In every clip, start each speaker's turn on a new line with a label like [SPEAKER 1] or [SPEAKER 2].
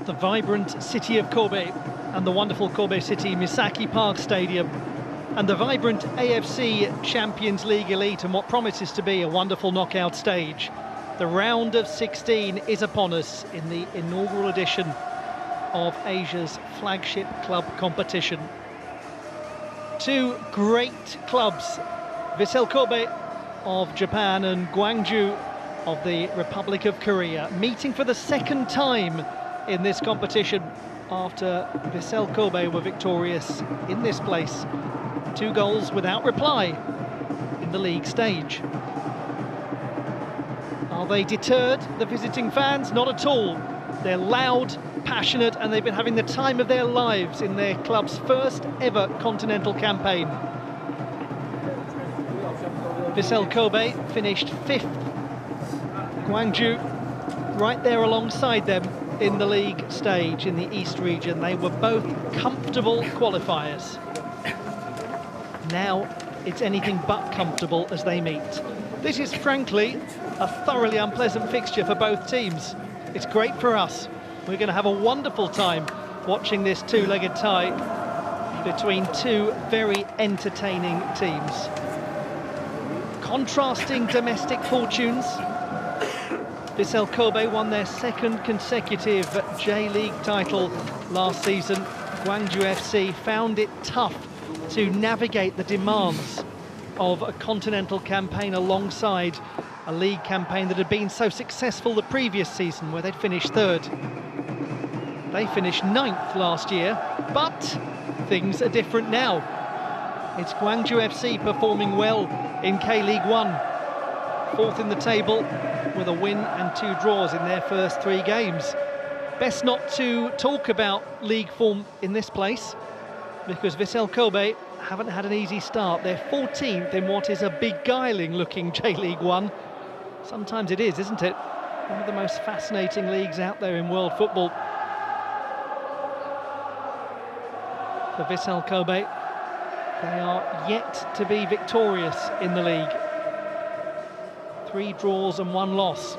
[SPEAKER 1] The vibrant city of Kobe and the wonderful Kobe City Misaki Park Stadium and the vibrant AFC Champions League Elite and what promises to be a wonderful knockout stage. The round of 16 is upon us in the inaugural edition of Asia's flagship club competition. Two great clubs, Vissel Kobe of Japan and Gwangju of the Republic of Korea, meeting for the second time in this competition after Vissel Kobe were victorious in this place. 2 goals without reply in the league stage. Are they deterred, the visiting fans? Not at all. They're loud, passionate, and they've been having the time of their lives in their club's first ever continental campaign. Vissel Kobe finished 5th. Gwangju right there alongside them in the league stage in the East region. They were both comfortable qualifiers. Now it's anything but comfortable as they meet. This is frankly a thoroughly unpleasant fixture for both teams. It's great for us. We're going to have a wonderful time watching this two-legged tie between two very entertaining teams. Contrasting domestic fortunes, Vissel Kobe won their second consecutive J-League title last season. Gwangju FC found it tough to navigate the demands of a continental campaign alongside a league campaign that had been so successful the previous season, where they'd finished third. They finished 9th last year, but things are different now. It's Gwangju FC performing well in K-League 1, 4th in the table with a win and 2 draws in their first 3 games. Best not to talk about league form in this place, because Vissel Kobe haven't had an easy start. They're 14th in what is a beguiling looking J-League 1. Sometimes it is, isn't it? One of the most fascinating leagues out there in world football. For Vissel Kobe, they are yet to be victorious in the league. 3 draws and 1 loss.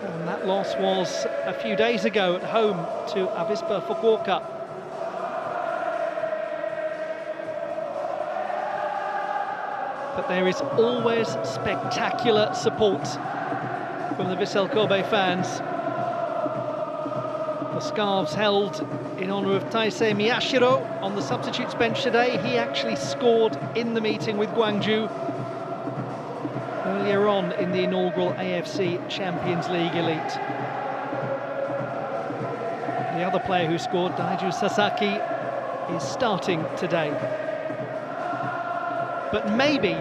[SPEAKER 1] And that loss was a few days ago at home to Avispa Fukuoka. But there is always spectacular support from the Vissel Kobe fans. The scarves held in honour of Taisei Miyashiro on the substitutes bench today. He actually scored in the meeting with Guangju earlier on in the inaugural AFC Champions League Elite. The other player who scored, Daiju Sasaki, is starting today. But maybe,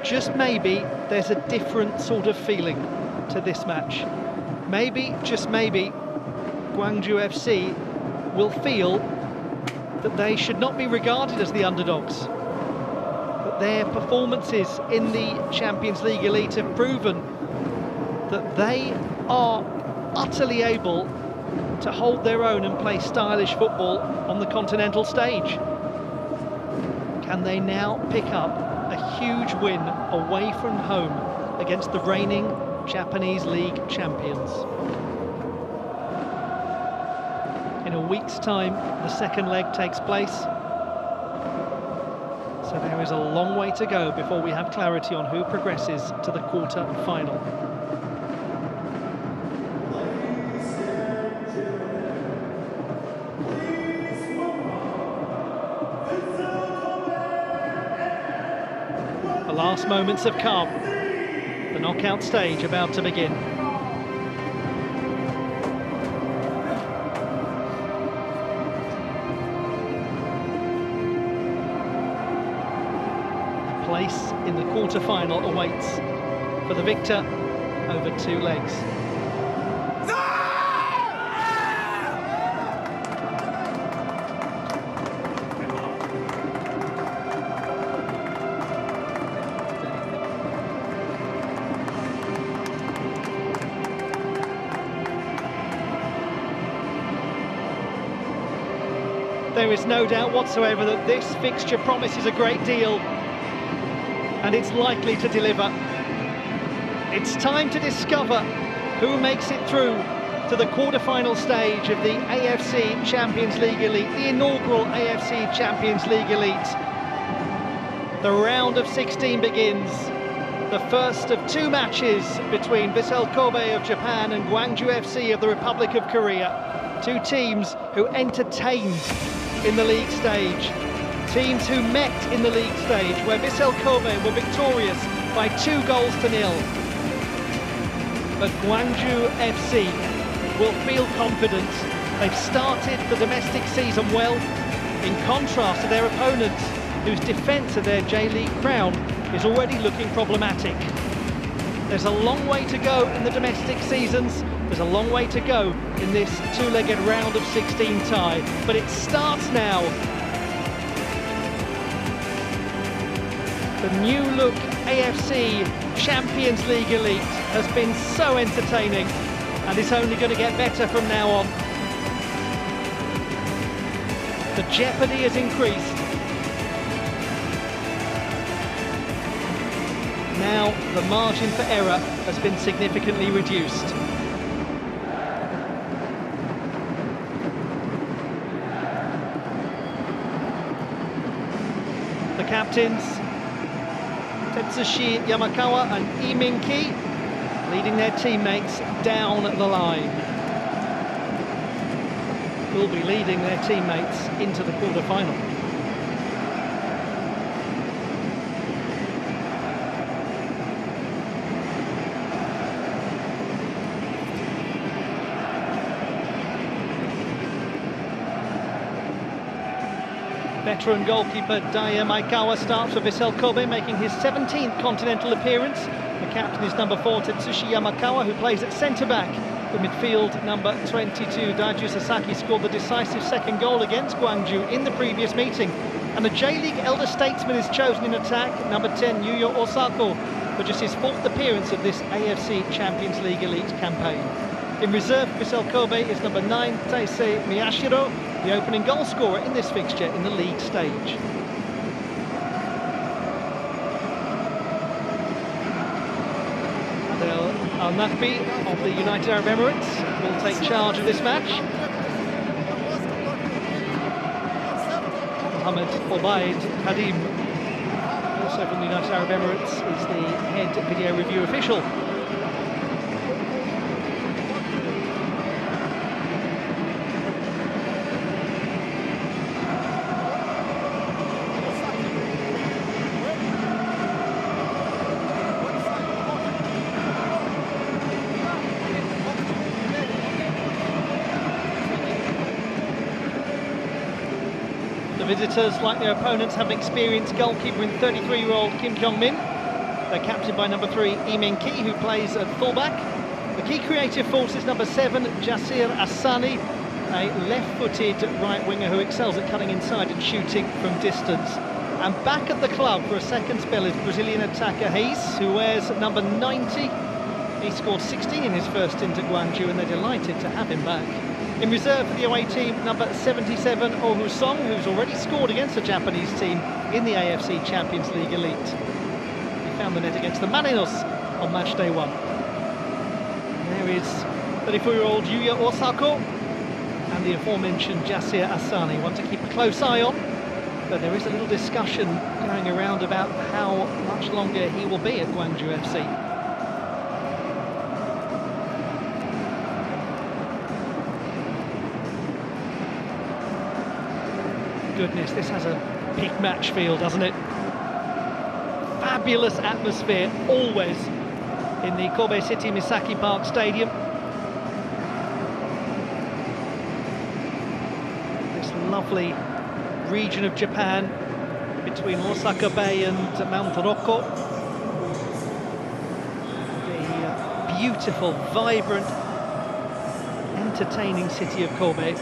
[SPEAKER 1] just maybe, there's a different sort of feeling to this match. Maybe, just maybe, Gwangju FC will feel that they should not be regarded as the underdogs. That their performances in the Champions League Elite have proven that they are utterly able to hold their own and play stylish football on the continental stage. Can they now pick up a huge win away from home against the reigning Japanese League champions? In a week's time, the second leg takes place. So there is a long way to go before we have clarity on who progresses to the quarter-final. The last moments of calm. The knockout stage about to begin. Place in the quarter-final awaits for the victor over 2 legs. There is no doubt whatsoever that this fixture promises a great deal, and it's likely to deliver. It's time to discover who makes it through to the quarter-final stage of the AFC Champions League Elite, the inaugural AFC Champions League Elite. The round of 16 begins, the first of 2 matches between Vissel Kobe of Japan and Gwangju FC of the Republic of Korea. 2 teams who entertained in the league stage. Teams who met in the league stage, where Vissel Kobe were victorious by 2 goals to 0. But Gwangju FC will feel confident. They've started the domestic season well, in contrast to their opponents, whose defence of their J-League crown is already looking problematic. There's a long way to go in the domestic seasons. There's a long way to go in this 2-legged round of 16 tie, but it starts now. The new look AFC Champions League Elite has been so entertaining, and it's only going to get better from now on. The jeopardy has increased. Now the margin for error has been significantly reduced. The captains, Tetsushi Yamakawa and Lee Min-ki, leading their teammates down the line. Will be leading their teammates into the quarter-final. Veteran goalkeeper Daya Maikawa starts for Vissel Kobe, making his 17th continental appearance. The captain is number 4, Tetsushi Yamakawa, who plays at centre-back. The midfield number 22, Daiju Sasaki, scored the decisive second goal against Gwangju in the previous meeting. And the J-League elder statesman is chosen in attack, number 10, Yuya Osako, for just his 4th appearance of this AFC Champions League Elite campaign. In reserve, Vissel Kobe is number 9, Taisei Miyashiro, the opening goal scorer in this fixture in the league stage. Al-Nakbi of the United Arab Emirates will take charge of this match. Mohammed Obaid Kadim, also from the United Arab Emirates, is the head video review official. The visitors, like their opponents, have an experienced goalkeeper in 33-year-old Kim Kyung-min. They're captained by number 3, Lee Min-ki, who plays at fullback. The key creative force is number 7, Jasir Asani, a left-footed right winger who excels at cutting inside and shooting from distance. And back at the club for a second spell is Brazilian attacker Reis, who wears number 90. He scored 16 in his first stint at Guangju, and they're delighted to have him back. In reserve for the away team, number 77, Oh Song, who's already scored against the Japanese team in the AFC Champions League Elite. He found the net against the Marinos on match day 1. There is 34-year-old Yuya Osako and the aforementioned Jasir Asani. One to keep a close eye on, but there is a little discussion going around about how much longer he will be at Gwangju FC. Goodness, this has a big match feel, doesn't it? Fabulous atmosphere, always, in the Kobe City Misaki Park Stadium. This lovely region of Japan between Osaka Bay and Mount Rokko. The beautiful, vibrant, entertaining city of Kobe.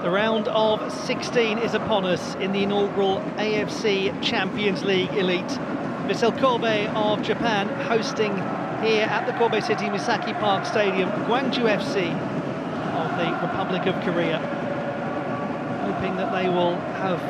[SPEAKER 1] The round of 16 is upon us in the inaugural AFC Champions League Elite. Vissel Kobe of Japan hosting here at the Kobe City Misaki Park Stadium Gwangju FC of the Republic of Korea. Hoping that they will have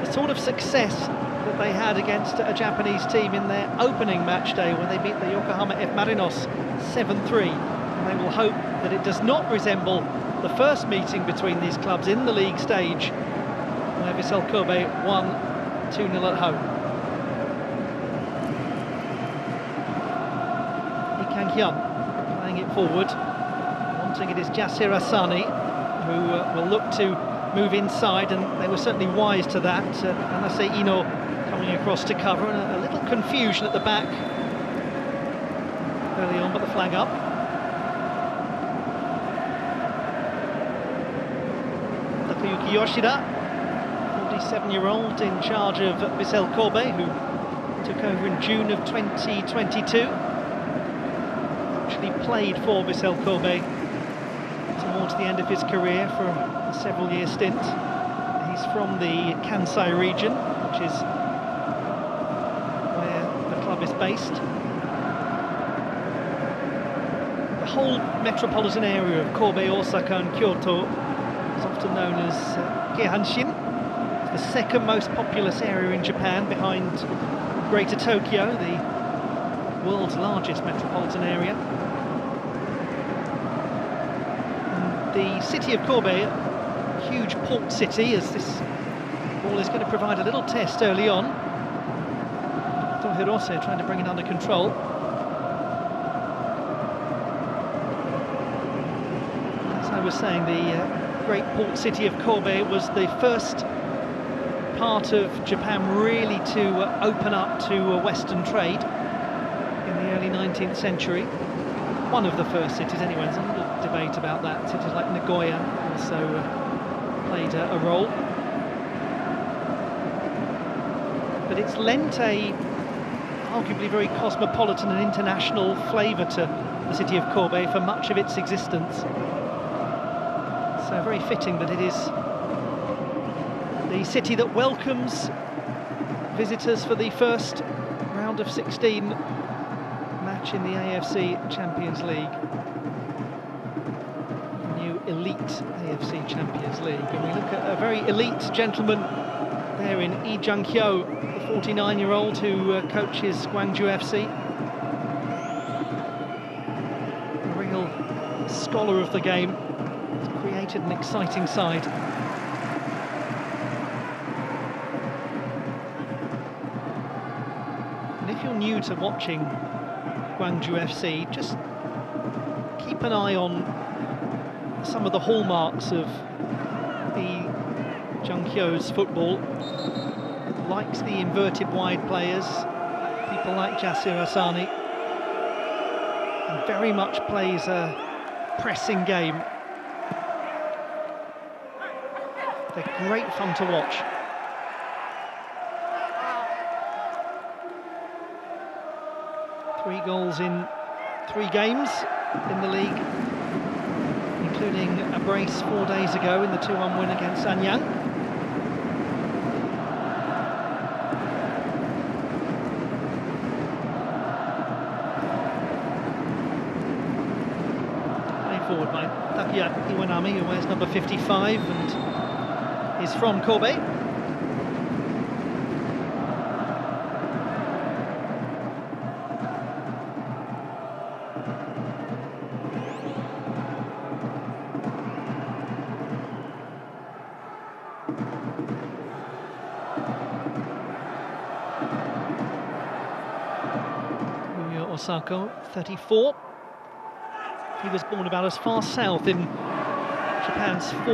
[SPEAKER 1] the sort of success that they had against a Japanese team in their opening match day when they beat the Yokohama F. Marinos 7-3. And they will hope that it does not resemble the first meeting between these clubs in the league stage, where Vissel Kobe won 2-0 at home. Lee Kang-hyun playing it forward. Wanting it is Jasir Asani, who will look to move inside, and they were certainly wise to that. Anase Ino coming across to cover, and a little confusion at the back early on, but the flag up. Yoshida, 47-year-old in charge of Vissel Kobe, who took over in June of 2022. Actually played for Vissel Kobe towards the end of his career for a several-year stint. He's from the Kansai region, which is where the club is based. The whole metropolitan area of Kobe, Osaka and Kyoto is often known as Keihanshin. It's the second most populous area in Japan, behind Greater Tokyo, the world's largest metropolitan area. And the city of Kobe, a huge port city, as this ball is going to provide a little test early on. Hirose trying to bring it under control. As I was saying, the great port city of Kobe was the first part of Japan really to open up to Western trade in the early 19th century. One of the first cities anyway. There's a little debate about that. Cities like Nagoya also played a role. But it's lent a arguably very cosmopolitan and international flavour to the city of Kobe for much of its existence. So very fitting that it is the city that welcomes visitors for the first round of 16 match in the AFC Champions League. The new Elite AFC Champions League. And we look at a very elite gentleman there in Lee Jung-hyo, the 49-year-old who coaches Gwangju FC. A real scholar of the game. He's created an exciting side. And if you're new to watching Gwangju FC, just keep an eye on some of the hallmarks of the Jung-hyo's football. Likes the inverted wide players, people like Jasir Asani, and very much plays a pressing game. They're great fun to watch. Three goals in 3 games in the league, including a brace 4 days ago in the 2-1 win against Anyang. Played forward by Takuya Iwanami, who wears number 55 and is from Kobe. Osako, 34. He was born about as far south in Japan's 4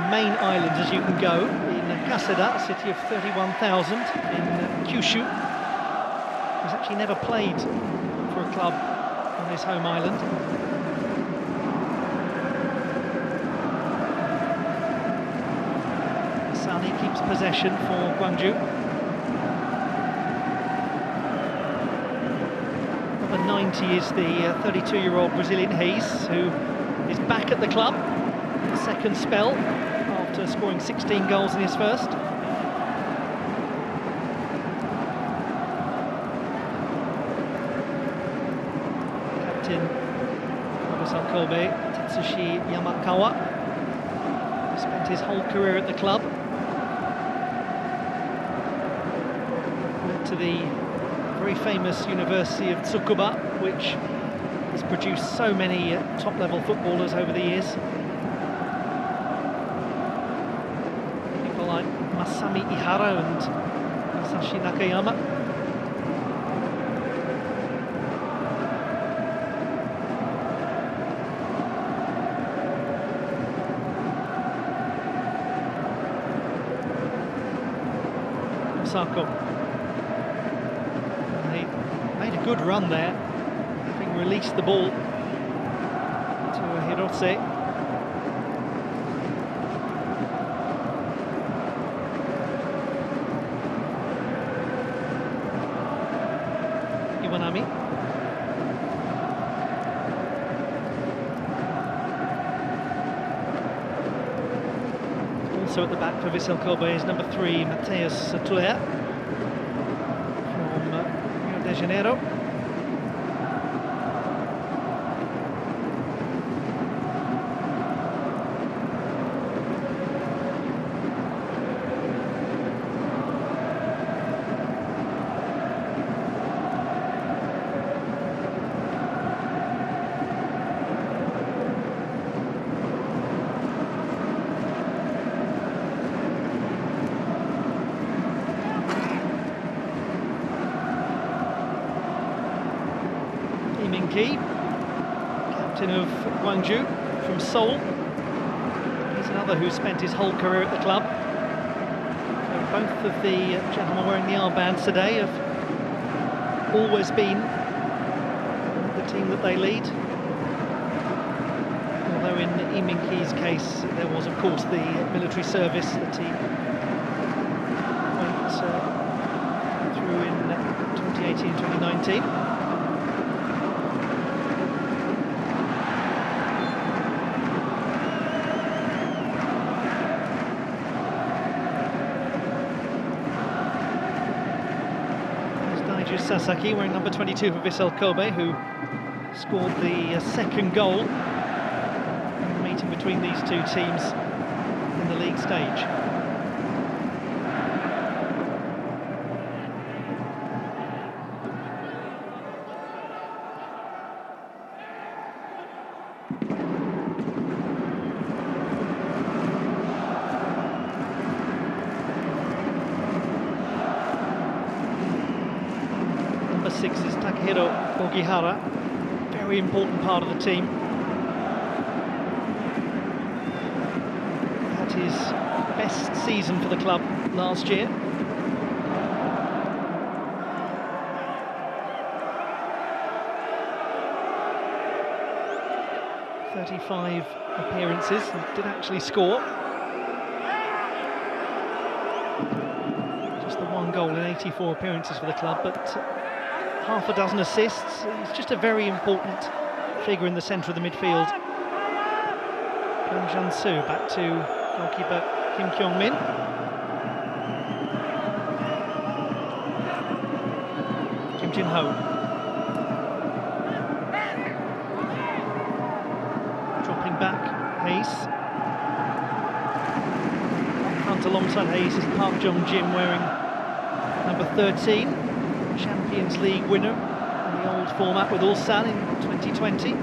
[SPEAKER 1] main islands as you can go, in Kaseda, a city of 31,000, in Kyushu. He's actually never played for a club on his home island. Asani keeps possession for Guangju. 90 is the 32-year-old Brazilian Hayes, who is back at the club, the second spell after scoring 16 goals in his first. Captain Vissel Kobe, Tetsushi Yamakawa, spent his whole career at the club. Went to the very famous University of Tsukuba, which has produced so many top-level footballers over the years. People like Masami Ihara and Masashi Nakayama. Osako. Made a good run there, having released the ball to Hirose. Iwanami. Also at the back for Vissel Kobe is number 3, Mateus Tuller from Rio de Janeiro. Captain of Gwangju from Seoul. He's another who spent his whole career at the club. So both of the gentlemen wearing the armbands today have always been the team that they lead. Although in Lee Min-ke's case there was of course the military service that he went through in 2018-2019. Sasaki wearing number 22 for Vissel Kobe, who scored the second goal in the meeting between these two teams in the league stage. Number 6 is Takehiro Ogihara, very important part of the team. Had his best season for the club last year. "35 appearances, and did actually score. Just the one goal in 84 appearances for the club, but half a dozen assists. He's just a very important figure in the centre of the midfield. Kim Jun-soo back to goalkeeper Kim Kyung-min. Kim Jin-ho. Dropping back, Hayes. Front alongside Hayes is Park Jong-jin wearing number 13. Champions League winner in the old format with Ulsan in 2020.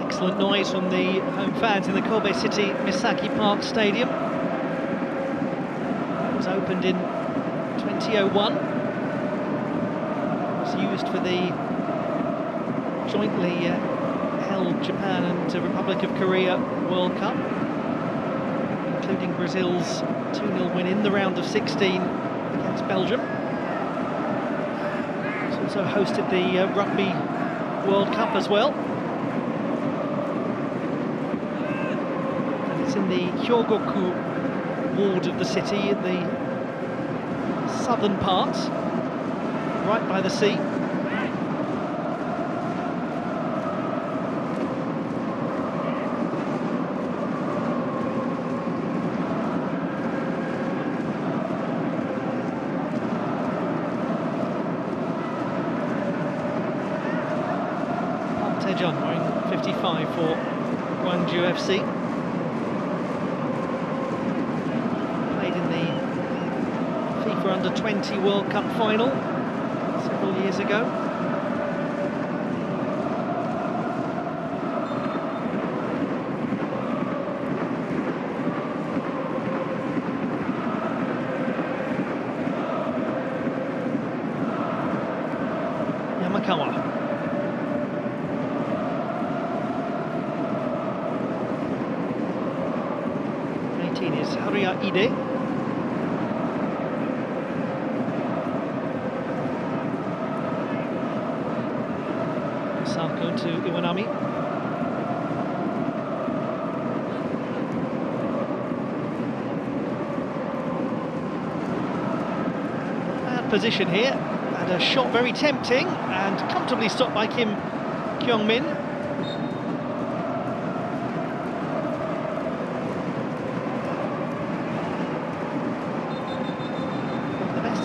[SPEAKER 1] Excellent noise from the home fans in the Kobe City Misaki Park Stadium. It was opened in 2001. It was used for the jointly held Japan and Republic of Korea World Cup, including Brazil's 2-0 win in the round of 16 against Belgium. It's also hosted the Rugby World Cup as well. In the Hyogoku ward of the city, in the southern part, right by the sea. Park Tae-jun wearing 55 for Gwangju FC. Under 20 World Cup final several years ago. Yamakawa. Is Haruya Ide. Sako to Iwanami. Bad position here, and a shot very tempting, and comfortably stopped by Kim Kyung-min.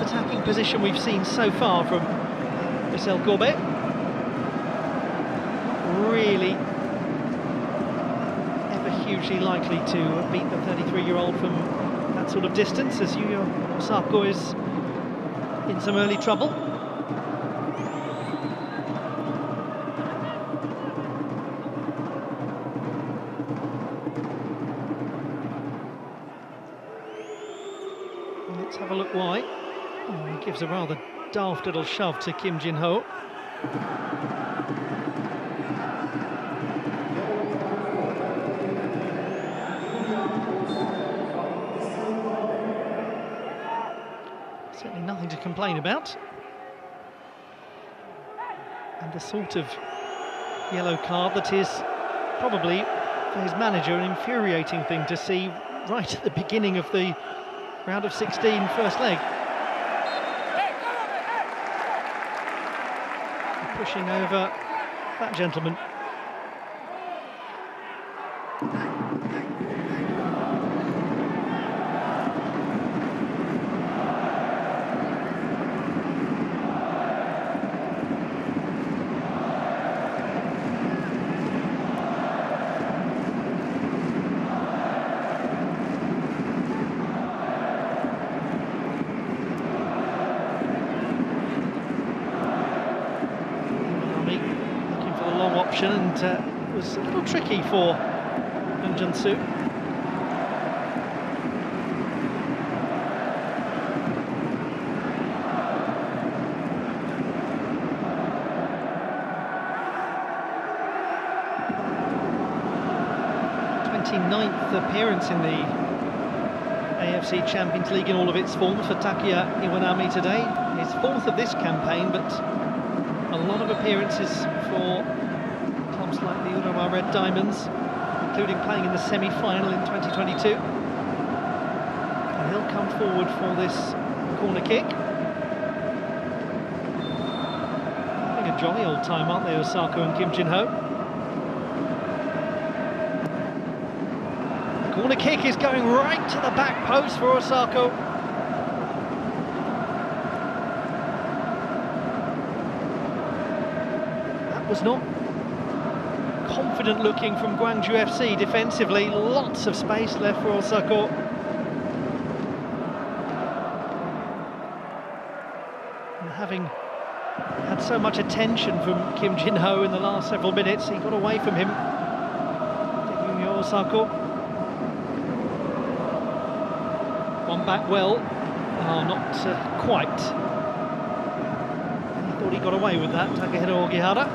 [SPEAKER 1] Attacking position we've seen so far from Vissel Kobe. Really ever hugely likely to beat the 33-year-old from that sort of distance, as Yuya Osako is in some early trouble. Let's have a look why. Oh, he gives a rather daft little shove to Kim Jin-ho. Certainly nothing to complain about. And the sort of yellow card that is probably, for his manager, an infuriating thing to see right at the beginning of the round of 16 first leg. Pushing over that gentleman. And it was a little tricky for Young Jun-soo. '29th appearance in the AFC Champions League in all of its forms for Takeya Iwanami today. His fourth of this campaign, but a lot of appearances for clubs like the Urawa Red Diamonds, including playing in the semi-final in 2022. And he'll come forward for this corner kick. Having a jolly old time, aren't they, Osako and Kim Jin-ho? The corner kick is going right to the back post for Osako. That was not confident looking from Gwangju FC defensively. Lots of space left for Osako. And having had so much attention from Kim Jin-ho in the last several minutes, he got away from him. Osako. One back well. Oh, not quite. He thought he got away with that, Takehiro Ogihara.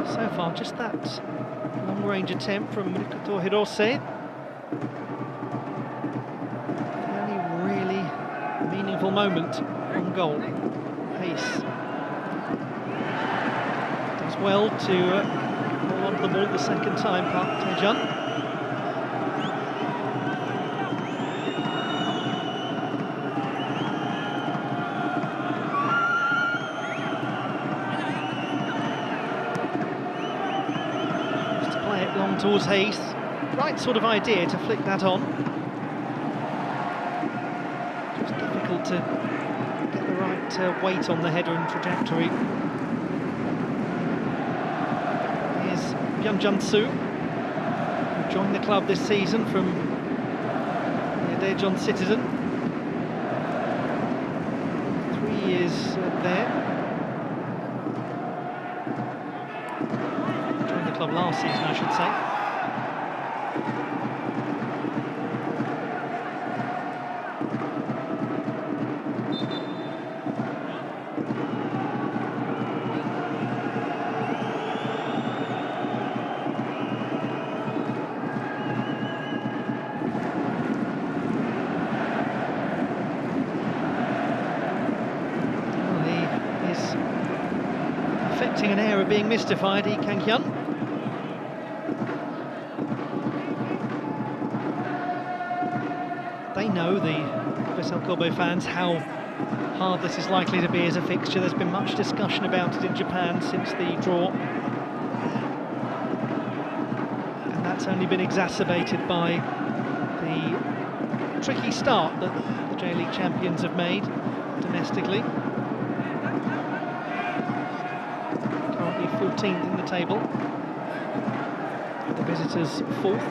[SPEAKER 1] So far, just that long-range attempt from Mikoto Hirose. The only really meaningful moment on goal. Pace does well to hold on to the ball the second time, Park Tae-jun. towards Hayes. Right sort of idea to flick that on. Just difficult to get the right weight on the header and trajectory. Here's Gwangju, who joined the club this season from the Daejeon Citizen. 3 years there. Joined the club last season, I should say. Affecting an air of being mystified, Lee Kang-hyun. They know, the Vissel Kobe fans, how hard this is likely to be as a fixture. There's been much discussion about it in Japan since the draw. And that's only been exacerbated by the tricky start that the J-League champions have made domestically. 14th in the table, the visitors 4th.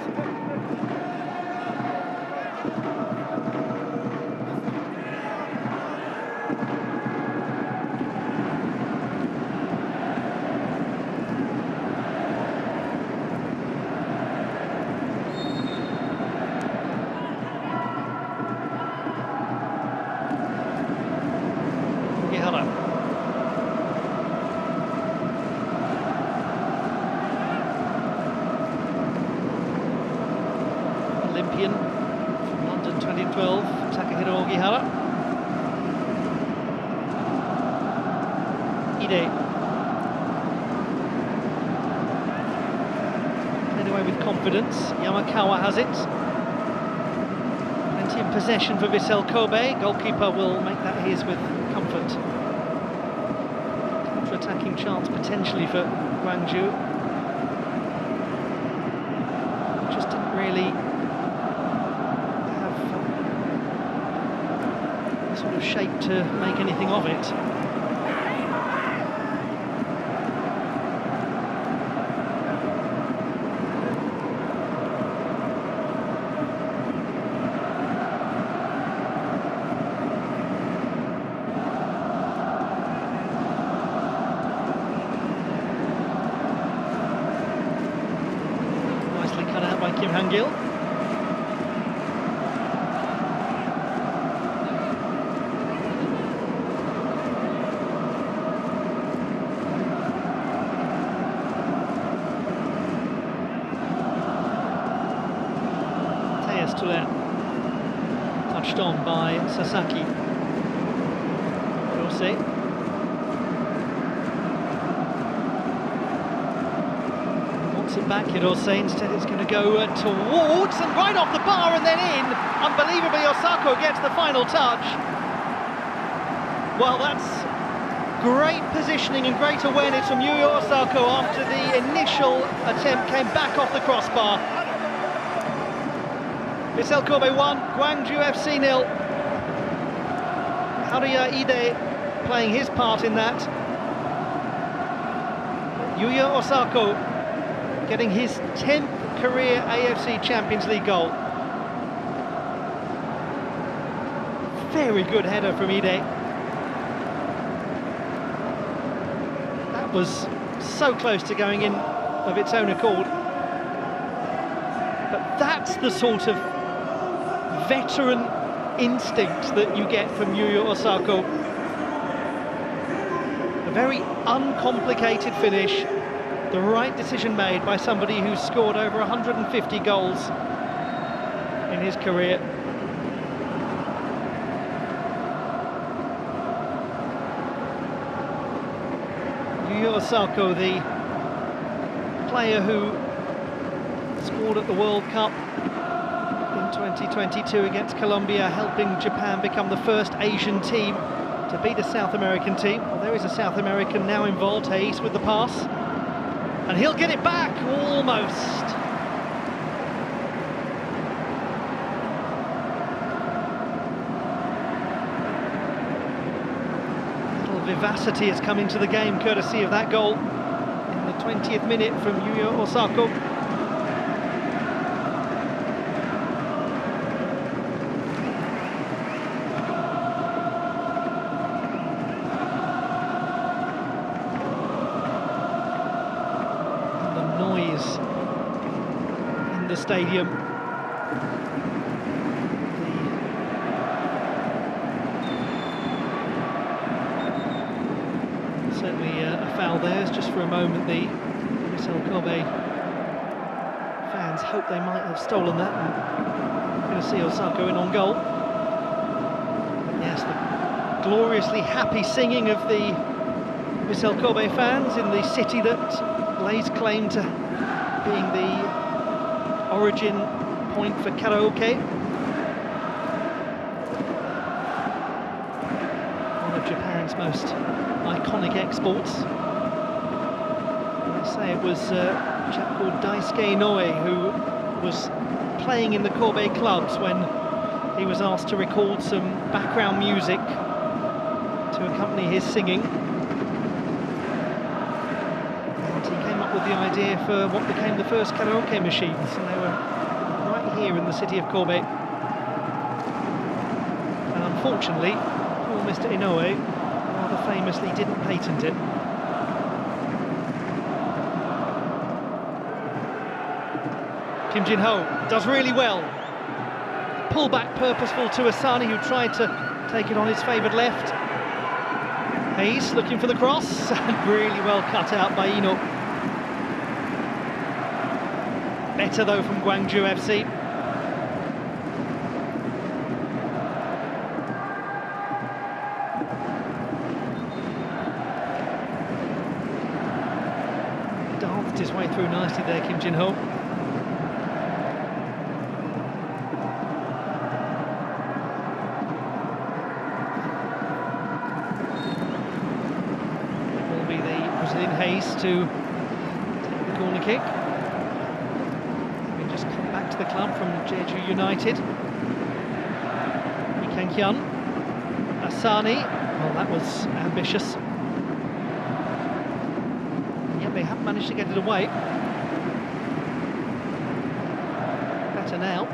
[SPEAKER 1] Olympian from London 2012, Takahiro Ogihara. Ide. Played away with confidence. Yamakawa has it. Plenty in possession for Vissel Kobe. Goalkeeper will make that his with comfort. Counter-attacking chance potentially for Guangju. Just didn't really sort of shape to make anything of it. Nicely cut out by Kim Han-gil. To that, touched on by Sasaki. Hirose. Wants it back, Hirose. Instead it's going to go towards and right off the bar and then in. Unbelievably, Osako gets the final touch. Well, that's great positioning and great awareness from Yuya Osako after the initial attempt came back off the crossbar. Vissel Kobe 1, Gwangju FC 0. Haruya Ide playing his part in that. Yuya Osako getting his 10th career AFC Champions League goal. Very good header from Ide. That was so close to going in of its own accord. But that's the sort of veteran instinct that you get from Yuya Osako. A very uncomplicated finish, the right decision made by somebody who's scored over 150 goals in his career. Yuya Osako, the player who scored at the World Cup in 2022 against Colombia, helping Japan become the first Asian team to beat a South American team. Well, there is a South American now involved, Hayes with the pass. And he'll get it back, almost. vivacity has come into the game, courtesy of that goal in the 20th minute from Yuya Osako. And the noise in the stadium. Certainly a foul there. It's just for a moment the Vissel Kobe fans hope they might have stolen that. And we're going to see Osako in on goal. Yes, the gloriously happy singing of the Vissel Kobe fans in the city that lays claim to being the origin point for karaoke. One of Japan's most iconic exports. I say it was a chap called Daisuke Inoue who was playing in the Kobe clubs when he was asked to record some background music to accompany his singing. And he came up with the idea for what became the first karaoke machines, and they were right here in the city of Kobe. And unfortunately, poor Mr. Inoue rather famously didn't patent it. Kim Jin-ho does really well. Pull back purposeful to Asani, who tried to take it on his favoured left. Hayes looking for the cross, and really well cut out by Ino. Better though from Gwangju FC. Danced his way through nicely there, Kim Jin-ho. Hayes to take the corner kick. We just come back to the club from Jeju United. Lee Kang-hyun, Asani. Well, that was ambitious. And yet they haven't managed to get it away. Better now.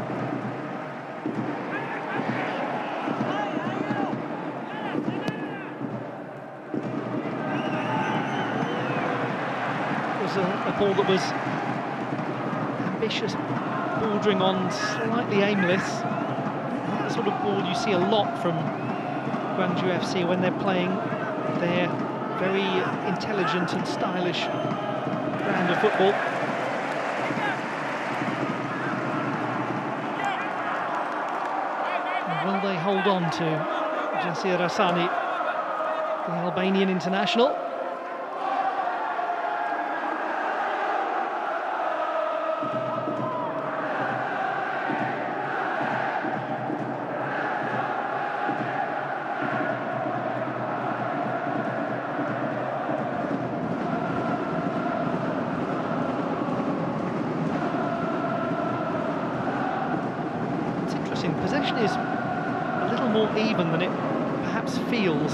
[SPEAKER 1] A ball that was ambitious, bordering on slightly aimless. Not the sort of ball you see a lot from Gwangju FC when they're playing their very intelligent and stylish brand of football. And will they hold on to Jasir Asani, the Albanian international? Possession is a little more even than it perhaps feels.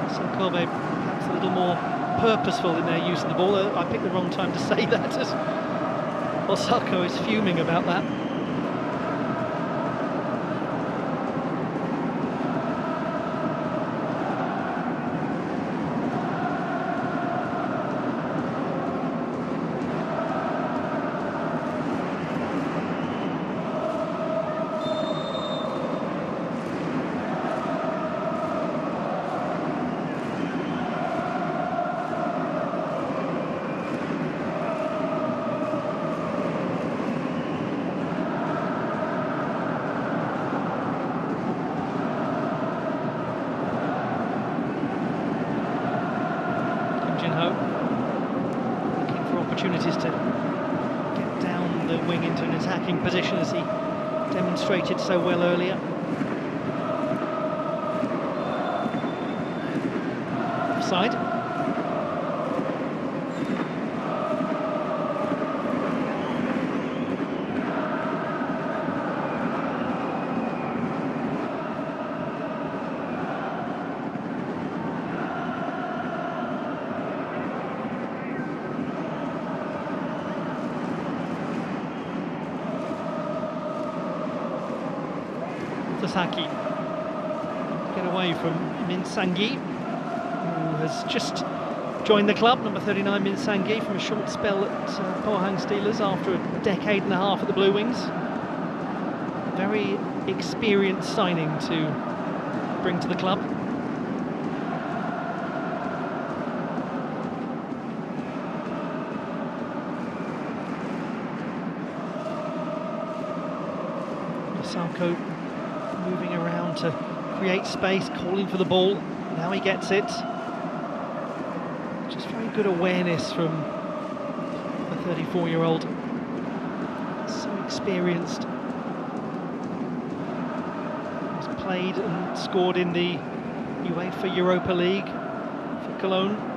[SPEAKER 1] Vissel Kobe perhaps a little more purposeful in their use of the ball. I picked the wrong time to say that, as Osako is fuming about that. Looking for opportunities to get down the wing into an attacking position, as he demonstrated so well earlier. Offside. Misaki. Get away from Min Sang-gi, who has just joined the club, number 39 Min Sang-gi, from a short spell at Pohang Steelers after a decade and a half at the Blue Wings. Very experienced signing to bring to the club. Vissel moving around to create space, calling for the ball. Now he gets it. Just very good awareness from the 34-year-old. So experienced. He's played and scored in the UEFA Europa League for Cologne.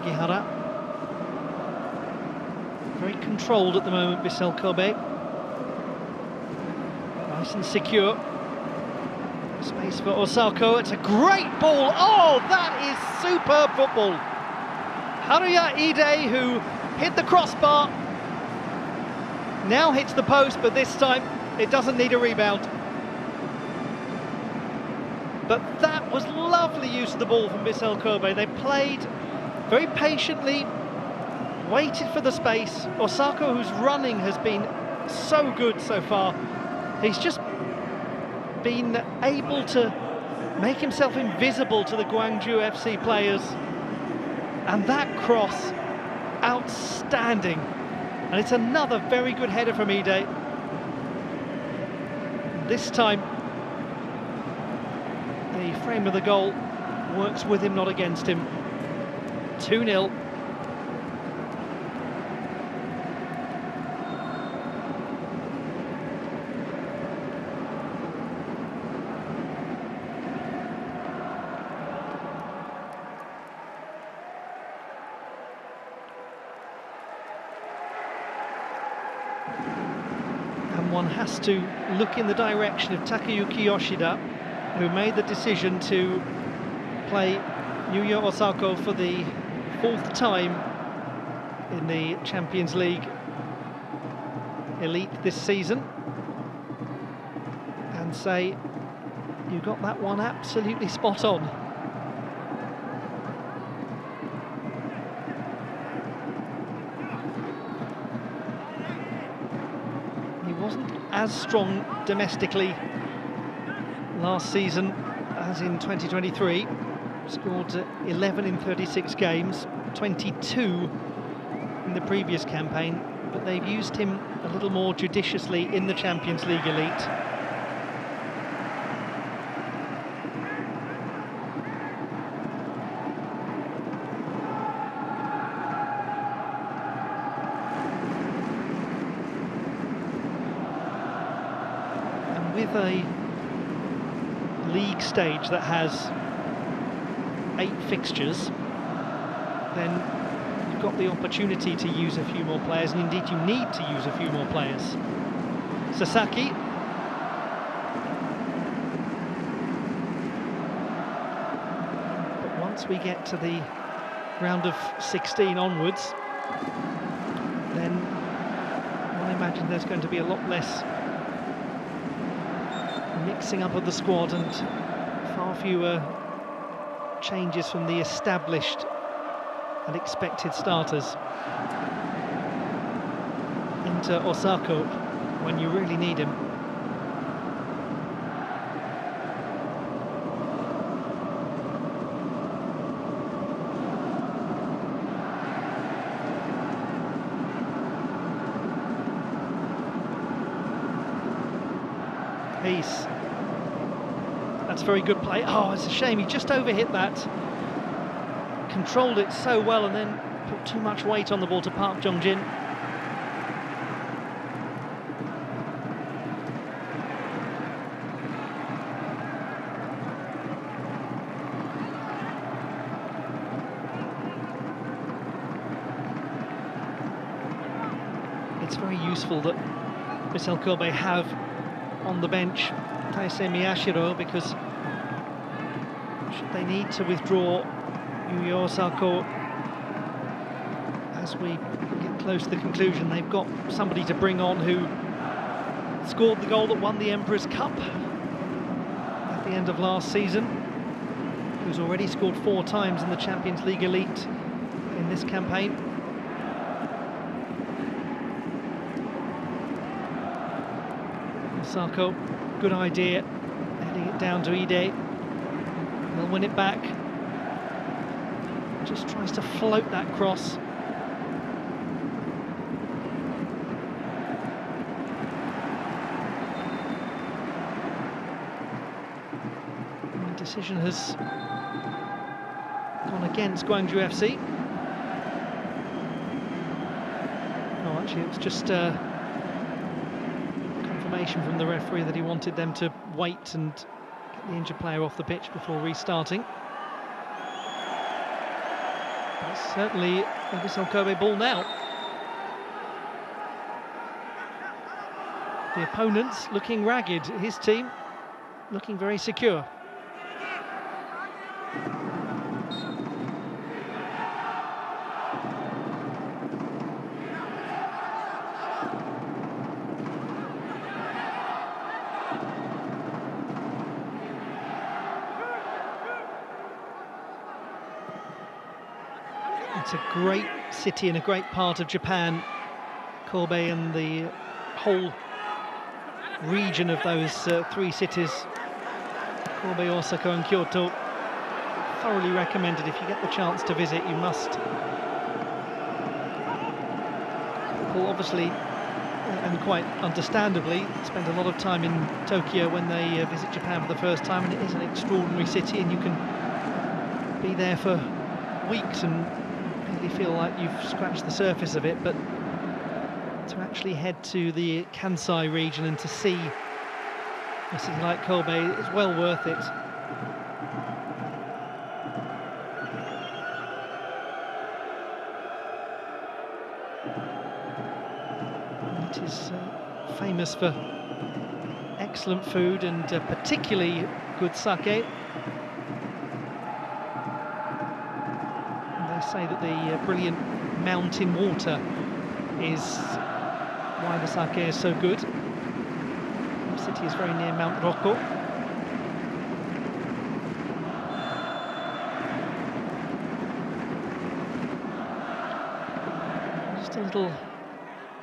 [SPEAKER 1] Gihara. Very controlled at the moment, Vissel Kobe. Nice and secure. Space for Osako. It's a great ball. Oh, that is superb football. Haruya Ide, who hit the crossbar, now hits the post, but this time it doesn't need a rebound. But that was lovely use of the ball from Vissel Kobe. They played very patiently, waited for the space. Osako, whose running has been so good so far, he's just been able to make himself invisible to the Gwangju FC players. And that cross, outstanding. And it's another very good header from Ide. This time, the frame of the goal works with him, not against him. 2-0. And one has to look in the direction of Takayuki Yoshida, who made the decision to play Yuya Osako for the 4th time in the Champions League Elite this season, and say, you got that one absolutely spot on. He wasn't as strong domestically last season as in 2023. Scored 11 in 36 games, 22 in the previous campaign, but they've used him a little more judiciously in the Champions League Elite. And with a league stage that has 8 fixtures, then you've got the opportunity to use a few more players, and indeed you need to use a few more players. Sasaki. But once we get to the round of 16 onwards, then I imagine there's going to be a lot less mixing up of the squad and far fewer changes from the established and expected starters into Osako when you really need him. That's very good play. Oh, it's a shame, he just overhit that. Controlled it so well and then put too much weight on the ball to Park Jong-jin. It's very useful that Vissel Kobe have on the bench Taisei Miyashiro, because should they need to withdraw Yuya Osako as we get close to the conclusion, they've got somebody to bring on who scored the goal that won the Emperor's Cup at the end of last season, who's already scored 4 times in the Champions League Elite in this campaign. Osako, good idea, heading it down to Ide. They'll win it back. Just tries to float that cross. And the decision has gone against Gwangju FC. Oh, actually, it was just confirmation from the referee that he wanted them to wait and get the injured player off the pitch before restarting. But it's certainly a Vissel Kobe ball now. The opponents looking ragged, his team looking very secure. It's a great city and a great part of Japan, Kobe, and the whole region of those 3 cities, Kobe, Osaka and Kyoto. Thoroughly recommended. If you get the chance to visit, you must. People obviously, and quite understandably, spend a lot of time in Tokyo when they visit Japan for the first time, and it is an extraordinary city, and you can be there for weeks and really feel like you've scratched the surface of it. But to actually head to the Kansai region and to see a city like Kobe is well worth it. And it is famous for excellent food and particularly good sake. And they say that the brilliant mountain water is why the sake is so good. The city is very near Mount Rokko. Just a little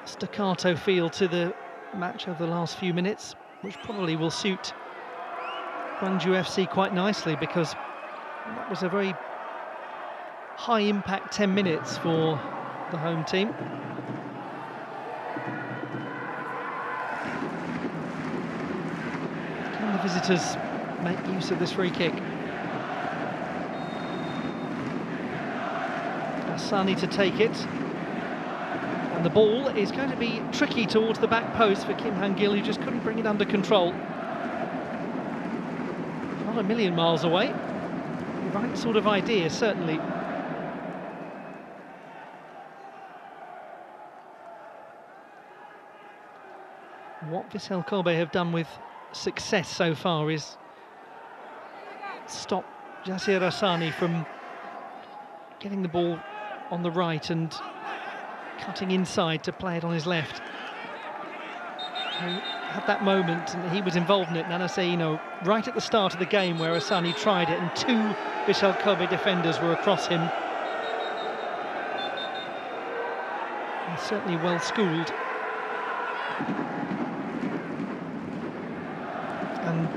[SPEAKER 1] staccato feel to the match over the last few minutes, which probably will suit Gwangju FC quite nicely, because that was a very high impact 10 minutes for the home team. Can the visitors make use of this free kick? Asani to take it, and the ball is going to be tricky towards the back post for Kim Han-gil, who just couldn't bring it under control. Not a million miles away. The right sort of idea, certainly. What Vissel Kobe have done with success so far is stop Jasir Asani from getting the ball on the right and cutting inside to play it on his left. He had that moment, and he was involved in it, Nana Seino, right at the start of the game, where Asani tried it and 2 Vissel Kobe defenders were across him. He's certainly well schooled. And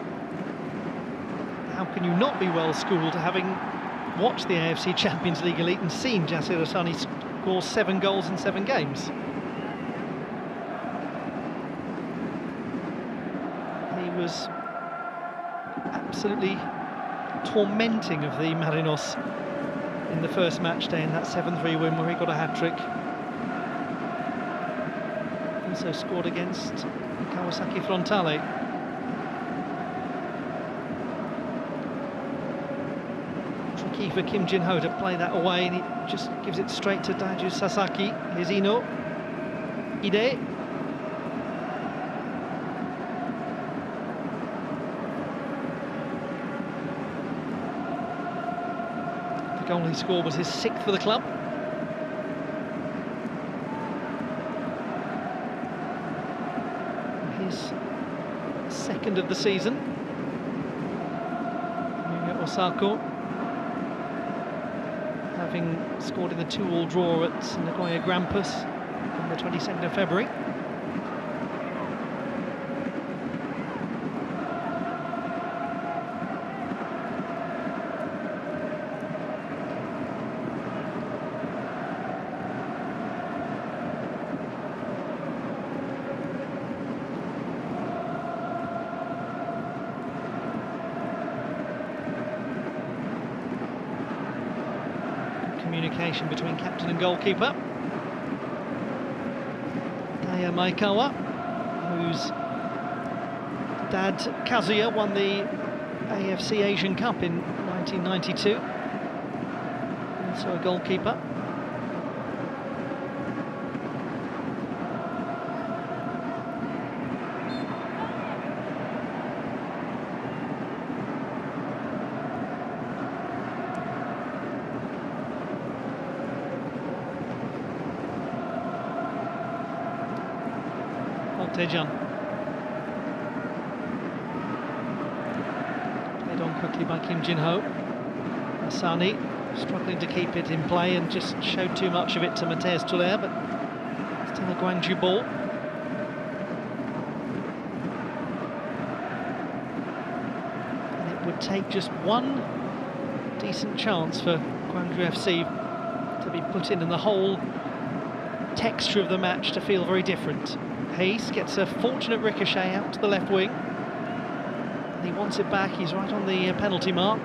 [SPEAKER 1] how can you not be well schooled, having watched the AFC Champions League Elite and seen Jasir Asani score 7 goals in 7 games? He was absolutely tormenting of the Marinos in the first match day in that 7-3 win where he got a hat-trick. Also scored against Kawasaki Frontale. Tricky for Kim Jin-ho to play that away, and he just gives it straight to Daiju Sasaki. Here's Ino. Ide. The goal he scored was his 6th for the club. His 2nd of the season. Osako, having scored in the 2-2 draw at Nagoya Grampus on the 22nd of February. Communication between captain and goalkeeper. Daya Maekawa, whose dad Kazuya won the AFC Asian Cup in 1992. Also a goalkeeper. Tejan. Played on quickly by Kim Jin-ho. Asani struggling to keep it in play and just showed too much of it to Mathias Tuller, but still a Gwangju ball. And it would take just one decent chance for Gwangju FC to be put in, and the whole texture of the match to feel very different. Hayes gets a fortunate ricochet out to the left wing, and he wants it back. He's right on the penalty mark.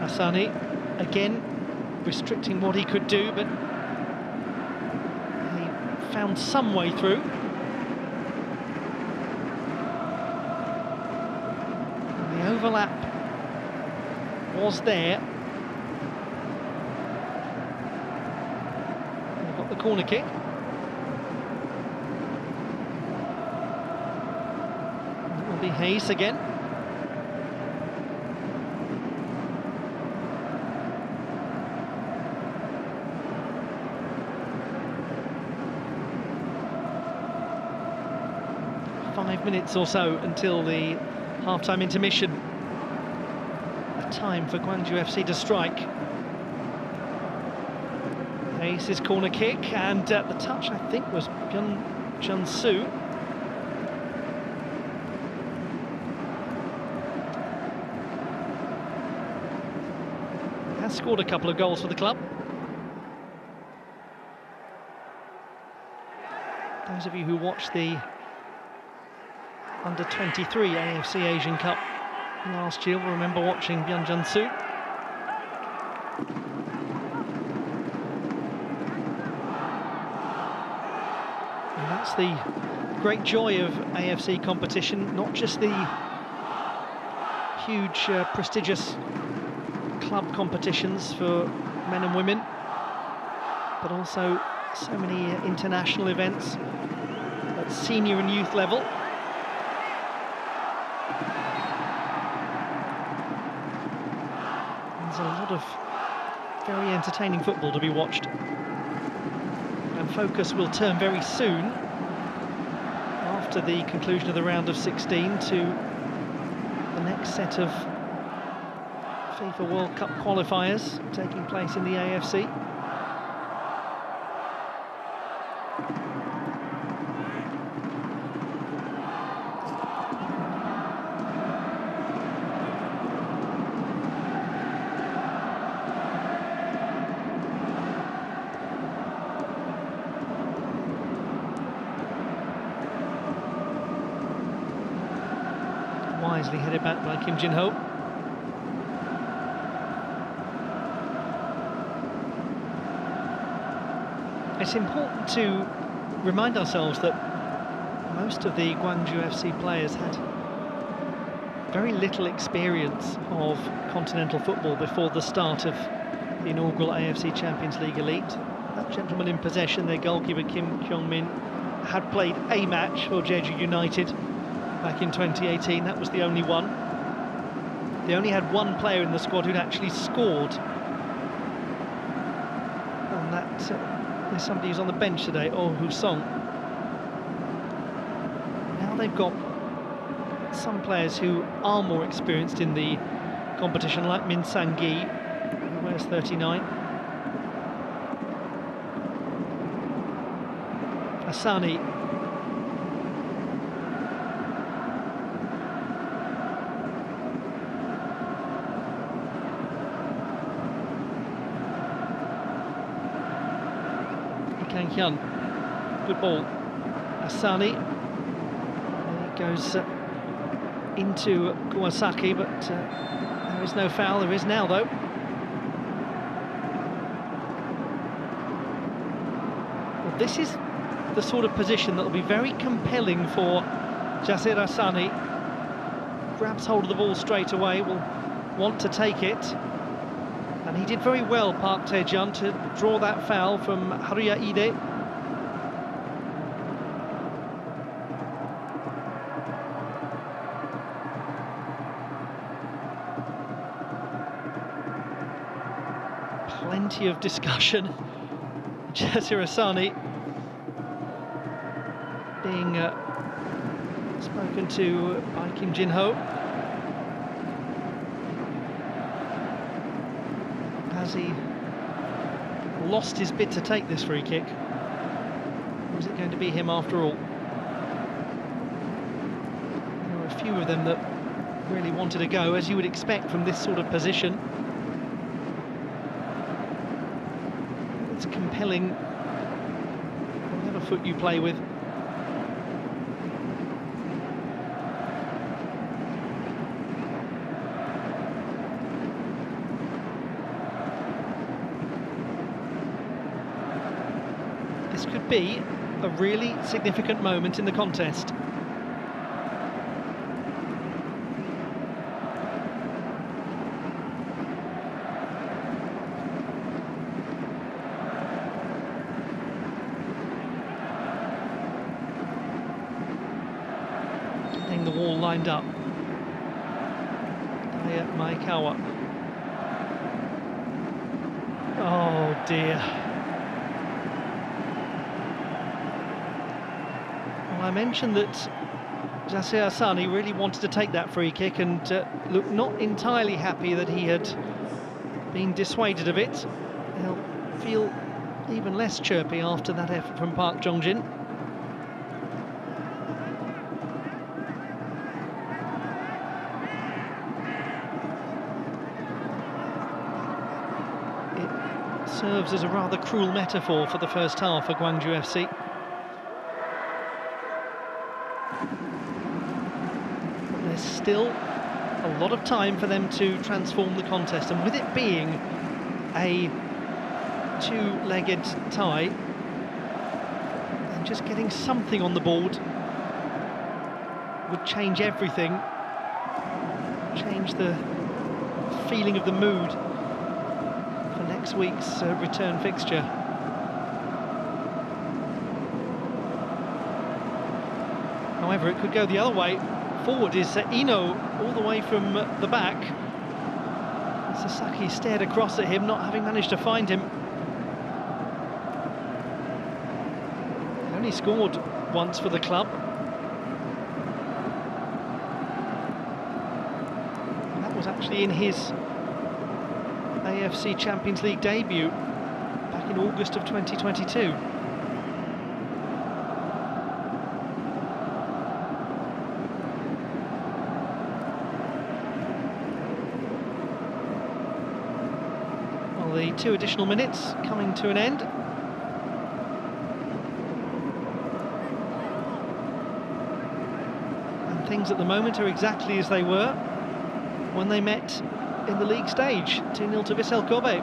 [SPEAKER 1] Asani again restricting what he could do, but found some way through. And the overlap was there. They've got the corner kick. It will be Hayes again. Minutes or so until the half-time intermission. A time for Gwangju FC to strike. Ace's corner kick, and the touch I think was Byung Jun-soo. Has scored a couple of goals for the club. Those of you who watched the Under-23 AFC Asian Cup last year will remember watching Byung Jun-soo. And that's the great joy of AFC competition, not just the huge prestigious club competitions for men and women, but also so many international events at senior and youth level. There's a lot of very entertaining football to be watched, and focus will turn very soon after the conclusion of the round of 16 to the next set of FIFA World Cup qualifiers taking place in the AFC. Wisely headed back by Kim Jin-ho. It's important to remind ourselves that most of the Gwangju FC players had very little experience of continental football before the start of the inaugural AFC Champions League Elite. That gentleman in possession, their goalkeeper Kim Kyung-min, had played a match for Jeju United back in 2018. That was the only one. They only had one player in the squad who'd actually scored, and that there's somebody who's on the bench today, Oh Hoo-sung. Now they've got some players who are more experienced in the competition, like Min Sang-gi, who wears 39. Asani. Kang Hyun. Good ball. Asani. There he goes into Kawasaki, but there is no foul. There is now, though. Well, this is the sort of position that will be very compelling for Jasir Asani. Grabs hold of the ball straight away, will want to take it. And he did very well, Park Tae-jun, to draw that foul from Haruya Ide. Plenty of discussion. Jasir Asani being spoken to by Kim Jin-ho. Has he lost his bid to take this free kick? Or is it going to be him after all? There were a few of them that really wanted to go, as you would expect from this sort of position. It's compelling, whatever foot you play with. This could be a really significant moment in the contest. Getting the wall lined up. Maekawa. Oh dear. I mentioned that Jasir Asani really wanted to take that free kick and looked not entirely happy that he had been dissuaded of it. He'll feel even less chirpy after that effort from Park Jong-jin. It serves as a rather cruel metaphor for the first half for Gwangju FC. There's still a lot of time for them to transform the contest, and with it being a two-legged tie, and just getting something on the board would change everything, change the feeling of the mood for next week's return fixture. However, it could go the other way. Forward is Ino, all the way from the back. Sasaki stared across at him, not having managed to find him. He only scored once for the club. And that was actually in his AFC Champions League debut back in August of 2022. The 2 additional minutes coming to an end. And things at the moment are exactly as they were when they met in the league stage. 2-0 to Vissel Kobe.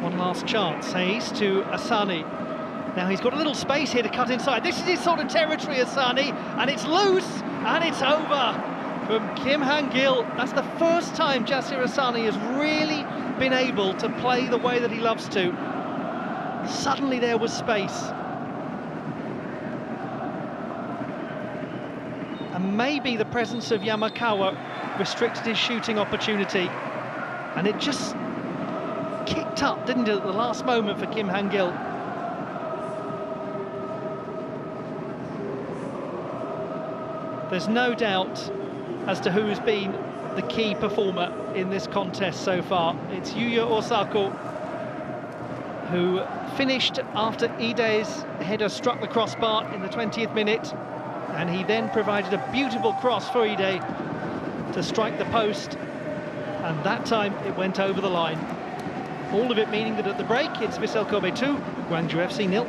[SPEAKER 1] One last chance. Hayes to Asani. Now he's got a little space here to cut inside. This is his sort of territory, Asani, and it's loose, and it's over from Kim Han-gil. That's the first time Jasir Asani has really been able to play the way that he loves to. Suddenly there was space. And maybe the presence of Yamakawa restricted his shooting opportunity. And it just kicked up, didn't it, at the last moment for Kim Han-gil. There's no doubt as to who has been the key performer in this contest so far. It's Yuya Osako, who finished after Ide's header struck the crossbar in the 20th minute, and he then provided a beautiful cross for Ide to strike the post, and that time it went over the line. All of it meaning that at the break it's Vissel Kobe 2, Gwangju FC 0.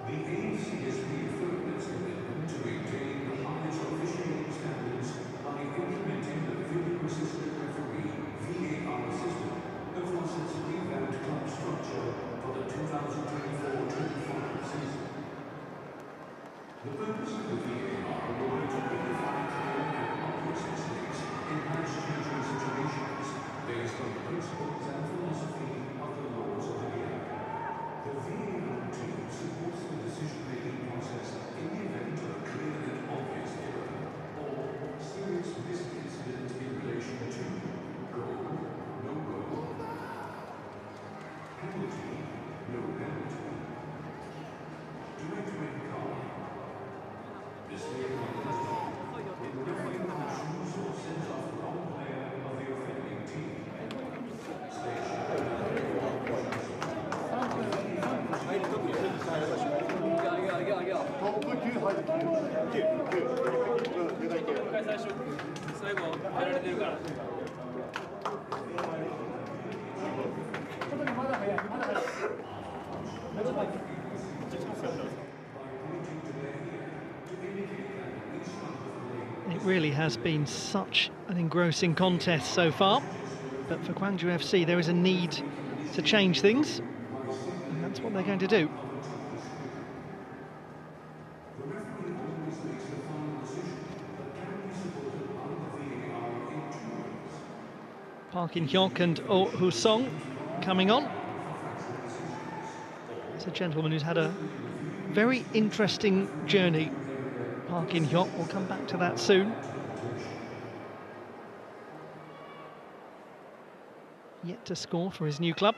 [SPEAKER 2] The AFC has reaffirmed its commitment to maintain the highest officiating standards by implementing the video assistant referee (VAR) system across its revamped club structure for the 2024-25 season. The purpose of the VAR will be to verify clear and obvious mistakes in match-changing situations based on the principles and philosophy of the laws of the game. The VAR team supports the decision-making process in the event of a clear and obvious error or serious misincident in relation to goal, no goal, penalty, no penalty, direct red card, display of conduct, in refereeing actions or sends off the wrong player of the offending team.
[SPEAKER 1] It really has been such an engrossing contest so far, but for Gwangju FC there is a need to change things, and that's what they're going to do. Park In-hyuk and Oh Hoo-song coming on. It's a gentleman who's had a very interesting journey. Park In-hyuk, we'll come back to that soon. Yet to score for his new club.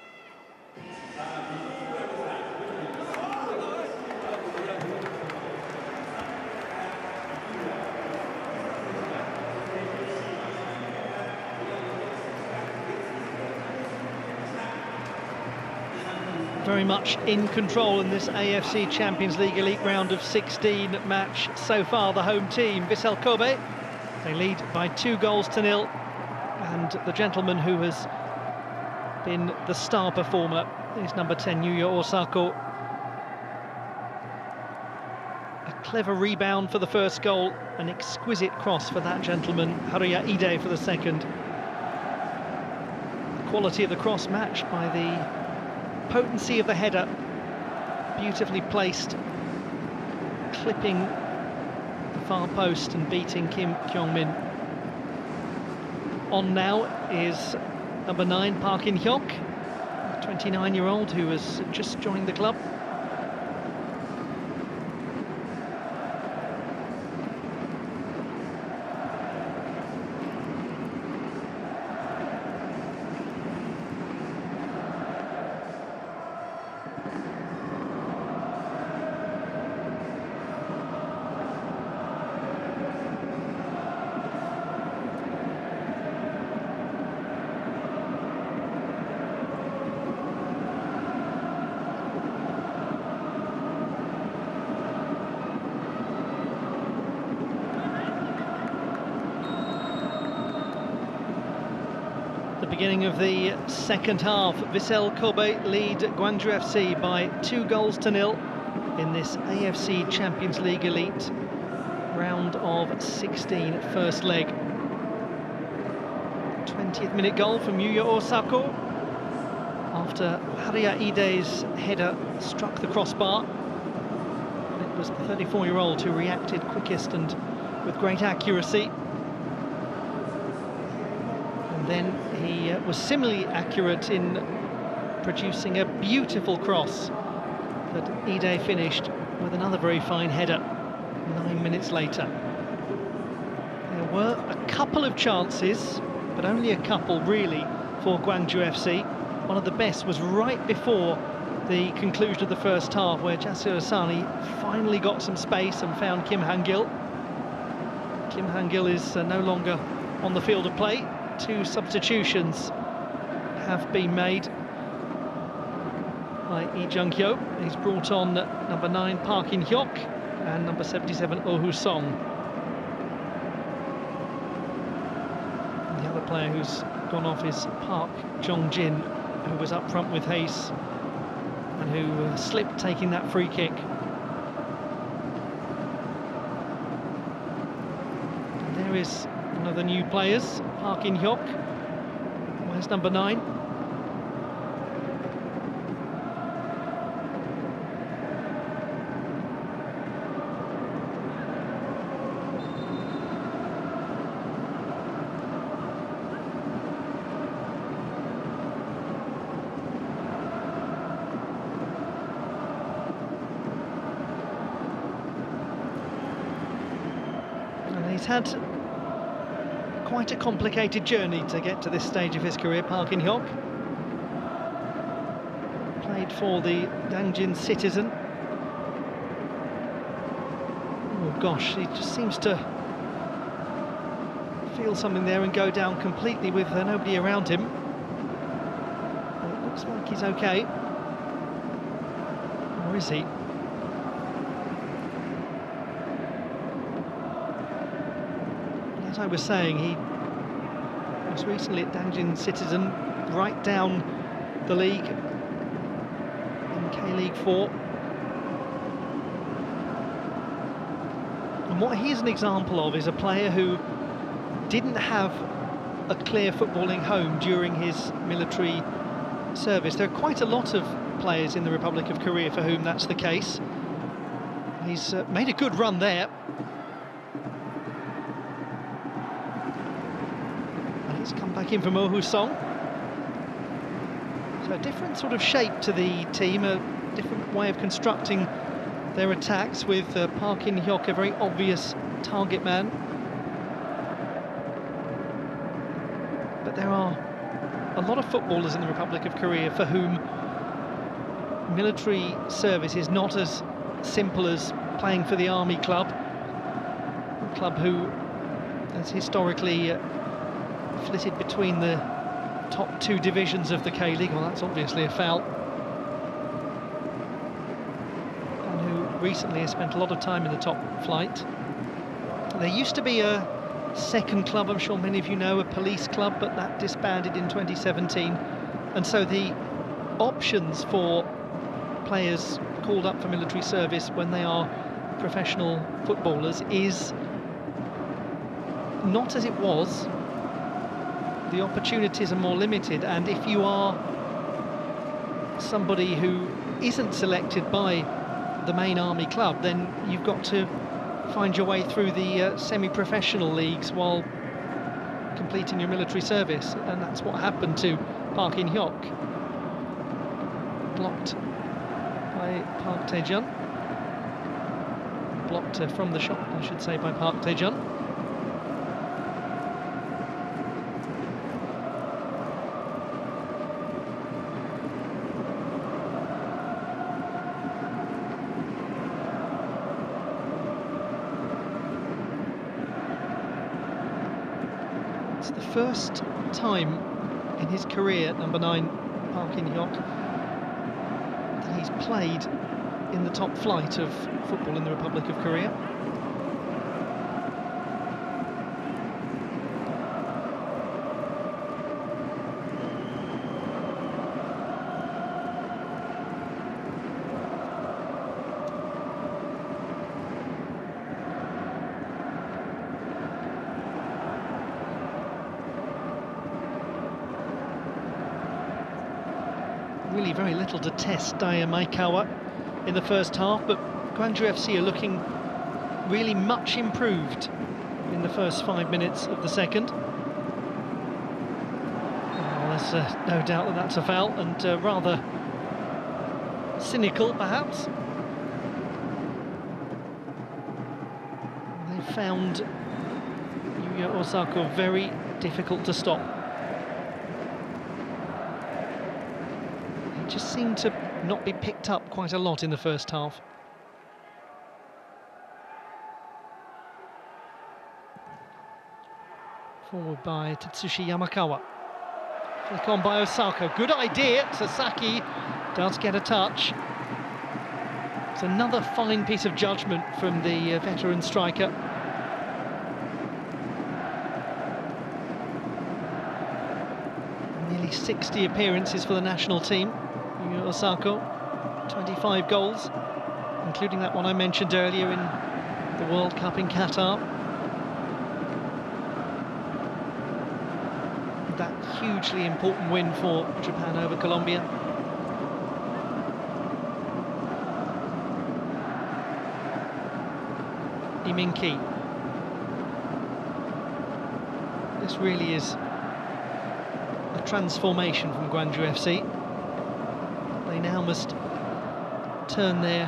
[SPEAKER 1] Very much in control in this AFC Champions League Elite round of 16 match so far. The home team, Vissel Kobe, they lead by 2-0, and the gentleman who has been the star performer is number 10, Yuya Osako. A clever rebound for the first goal, an exquisite cross for that gentleman, Haruya Ide for the second. The quality of the cross matched by the potency of the header, beautifully placed, clipping the far post and beating Kim Kyung-min. On now is number 9, Park In-hyuk, a 29-year-old who has just joined the club. Beginning of the second half, Vissel Kobe lead Gwangju FC by 2-0 in this AFC Champions League Elite round of 16 first leg. 20th minute goal from Yuya Osako after Haruya Ide's header struck the crossbar. It was the 34-year-old who reacted quickest and with great accuracy. Then he was similarly accurate in producing a beautiful cross that Ide finished with another very fine header 9 minutes later. There were a couple of chances, but only a couple really for Gwangju FC. One of the best was right before the conclusion of the first half, where Jasir Asani finally got some space and found Kim Han-gil. Kim Han-gil is no longer on the field of play. 2 substitutions have been made by Lee Jung-hyo. He's brought on number 9 Park In-hyuk and number 77 Oh Hoo-song. The other player who's gone off is Park Jong-jin, who was up front with Hayes and who slipped taking that free kick. there is one of the new players, Park In-hyuk. Where's number 9? He's had quite a complicated journey to get to this stage of his career, Park In-hyuk. Played for the Dangjin Citizen. Oh gosh, he just seems to feel something there and go down completely with nobody around him. Well, it looks like he's okay. Or is he? As I was saying, he was recently at Dangjin Citizen, right down the league in K-League 4. And what he is an example of is a player who didn't have a clear footballing home during his military service. There are quite a lot of players in the Republic of Korea for whom that's the case. He's made a good run there. He's come back in from Oh Hoo-song. So a different sort of shape to the team, a different way of constructing their attacks with Park In-hyuk, a very obvious target man. But there are a lot of footballers in the Republic of Korea for whom military service is not as simple as playing for the army club. A club who has historically flitted between the top 2 divisions of the K-League. Well, that's obviously a foul. And who recently has spent a lot of time in the top flight. There used to be a second club, I'm sure many of you know, a police club, but that disbanded in 2017. And so the options for players called up for military service when they are professional footballers is not as it was. The opportunities are more limited, and if you are somebody who isn't selected by the main army club, then you've got to find your way through the semi-professional leagues while completing your military service, and that's what happened to Park In-hyuk. Blocked by Park Tae-jun. Blocked from the shot, I should say, by Park Tae-jun. It's the first time in his career, number 9, Park In-hyuk, that he's played in the top flight of football in the Republic of Korea. Really very little to test Daya Maekawa in the first half, but Gwangju FC are looking really much improved in the first 5 minutes of the second. Well, there's no doubt that that's a foul, and rather cynical perhaps. They found Yuya Osako very difficult to stop. Just seemed to not be picked up quite a lot in the first half. Forward by Tatsushi Yamakawa. Flick on by Osako. Good idea. Sasaki does get a touch. It's another fine piece of judgment from the veteran striker. Nearly 60 appearances for the national team. Osako, 25 goals, including that one I mentioned earlier in the World Cup in Qatar. hugely important win for Japan over Colombia. Ki. This really is a transformation from Gwangju FC. They now must turn their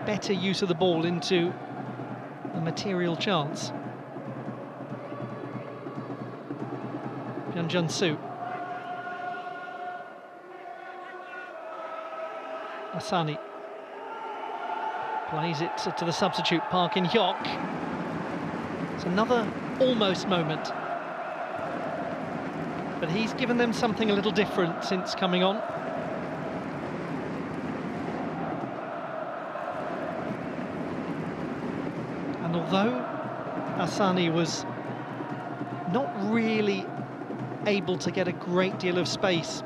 [SPEAKER 1] better use of the ball into a material chance. Jun-Su. Asani plays it to the substitute Park In-hyuk. It's another almost moment, but he's given them something a little different since coming on. And although Asani was not really able to get a great deal of space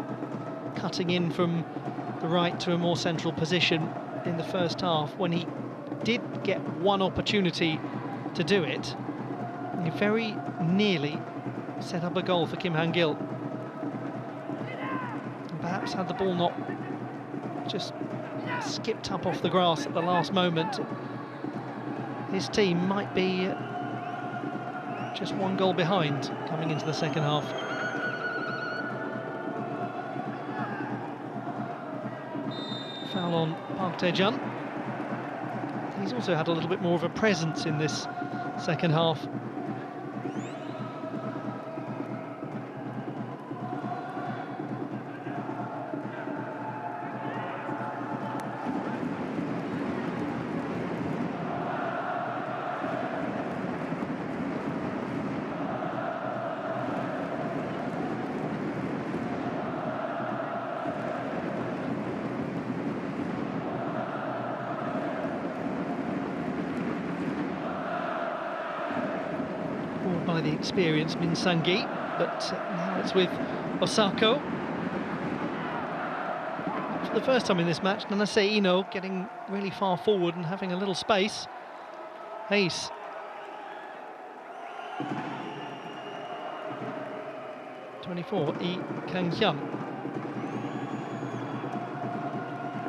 [SPEAKER 1] cutting in from the right to a more central position in the first half, when he did get one opportunity to do it, he very nearly set up a goal for Kim Han-gil. And perhaps had the ball not just skipped up off the grass at the last moment, his team might be just one goal behind coming into the second half. Foul on Park Tae-jun. He's also had a little bit more of a presence in this second half. By the experienced Min Sang-gi, but now it's with Osako. For the first time in this match, Nanase Ino getting really far forward and having a little space. Hayes. (24) Lee Kang-hyun.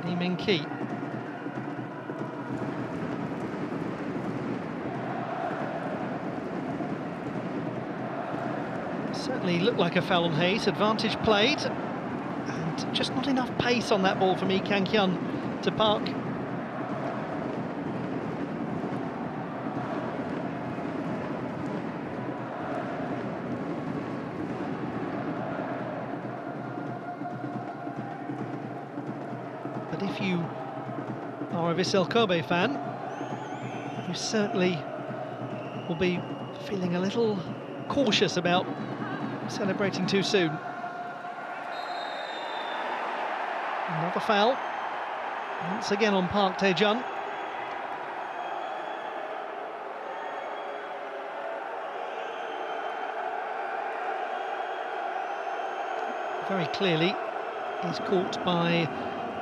[SPEAKER 1] Lee Min-ki. Certainly looked like a foul on Hayes. Advantage played, and just not enough pace on that ball from Lee Kang-hyun to Park. But if you are a Vissel Kobe fan, you certainly will be feeling a little cautious about celebrating too soon. Another foul, once again on Park Tae-jun. Very clearly, he's caught by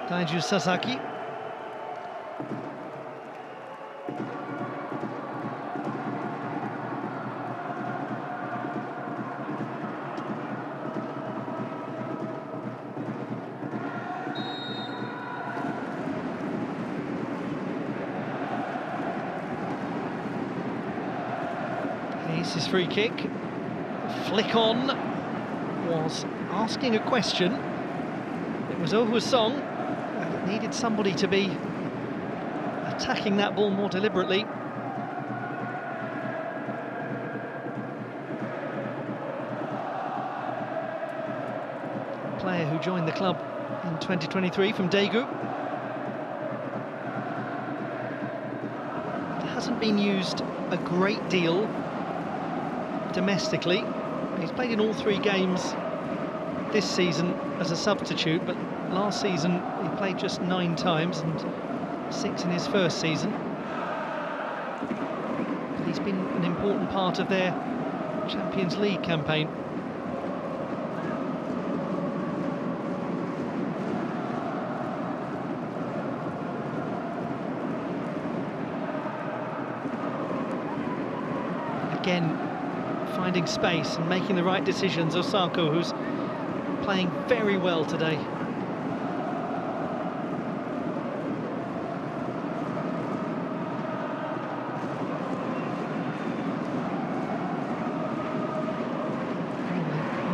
[SPEAKER 1] Daiju Sasaki. His free kick. Flick on was asking a question. It was Oh Song, and it needed somebody to be attacking that ball more deliberately. A player who joined the club in 2023 from Daegu. Hasn't been used a great deal domestically. He's played in all 3 games this season as a substitute, but last season he played just 9 times and 6 in his first season. But he's been an important part of their Champions League campaign. Again, finding space and making the right decisions. Osako, who's playing very well today.